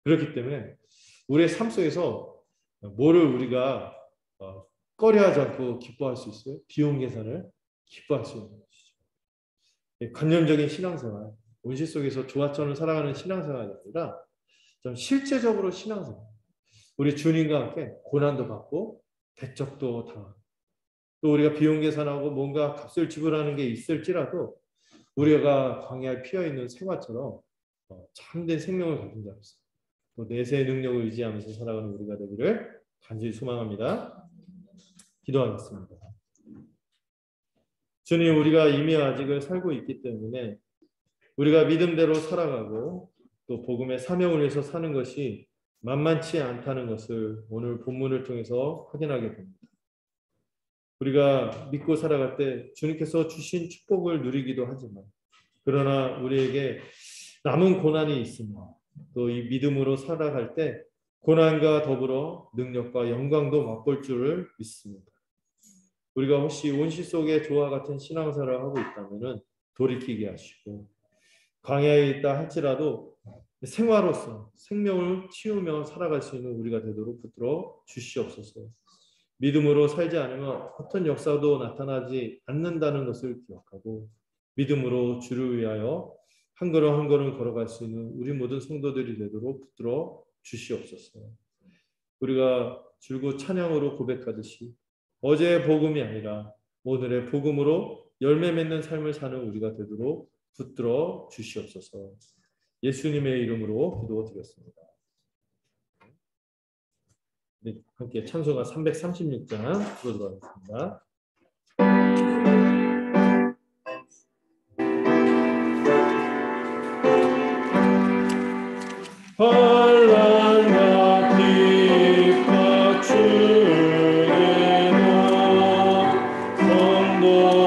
그렇기 때문에 우리의 삶 속에서 뭐를 우리가 꺼려하지 않고 기뻐할 수 있어요? 비용 계산을 기뻐할 수 있는 것이죠. 관념적인 신앙생활, 온실 속에서 조화처럼 살아가는 신앙생활이 아니라 좀 실제적으로 신앙생활. 우리 주님과 함께 고난도 받고 배척도 당하고 또 우리가 비용 계산하고 뭔가 값을 지불하는 게 있을지라도 우리가 광야에 피어있는 생화처럼 참된 생명을 가진 자로서 또 내세의 능력을 의지하면서 살아가는 우리가 되기를 간절히 소망합니다. 기도하겠습니다. 주님, 우리가 이미 아직을 살고 있기 때문에 우리가 믿음대로 살아가고 또 복음의 사명을 위해서 사는 것이 만만치 않다는 것을 오늘 본문을 통해서 확인하게 됩니다. 우리가 믿고 살아갈 때 주님께서 주신 축복을 누리기도 하지만 그러나 우리에게 남은 고난이 있으며 또 이 믿음으로 살아갈 때 고난과 더불어 능력과 영광도 맛볼 줄을 믿습니다. 우리가 혹시 온실 속의 조화 같은 신앙생활을 하고 있다면 돌이키게 하시고 광야에 있다 할지라도 생화로서 생명을 치우며 살아갈 수 있는 우리가 되도록 붙들어 주시옵소서. 믿음으로 살지 않으면 어떤 역사도 나타나지 않는다는 것을 기억하고 믿음으로 주를 위하여 한 걸음 한 걸음 걸어갈 수 있는 우리 모든 성도들이 되도록 붙들어 주시옵소서. 우리가 줄곧 찬양으로 고백하듯이 어제의 복음이 아니라 오늘의 복음으로 열매 맺는 삶을 사는 우리가 되도록 붙들어 주시옵소서. 예수님의 이름으로 기도드렸습니다. 네, 함께 찬송가 336장 들어가겠습니다. 환란과 핍박 중에도 성도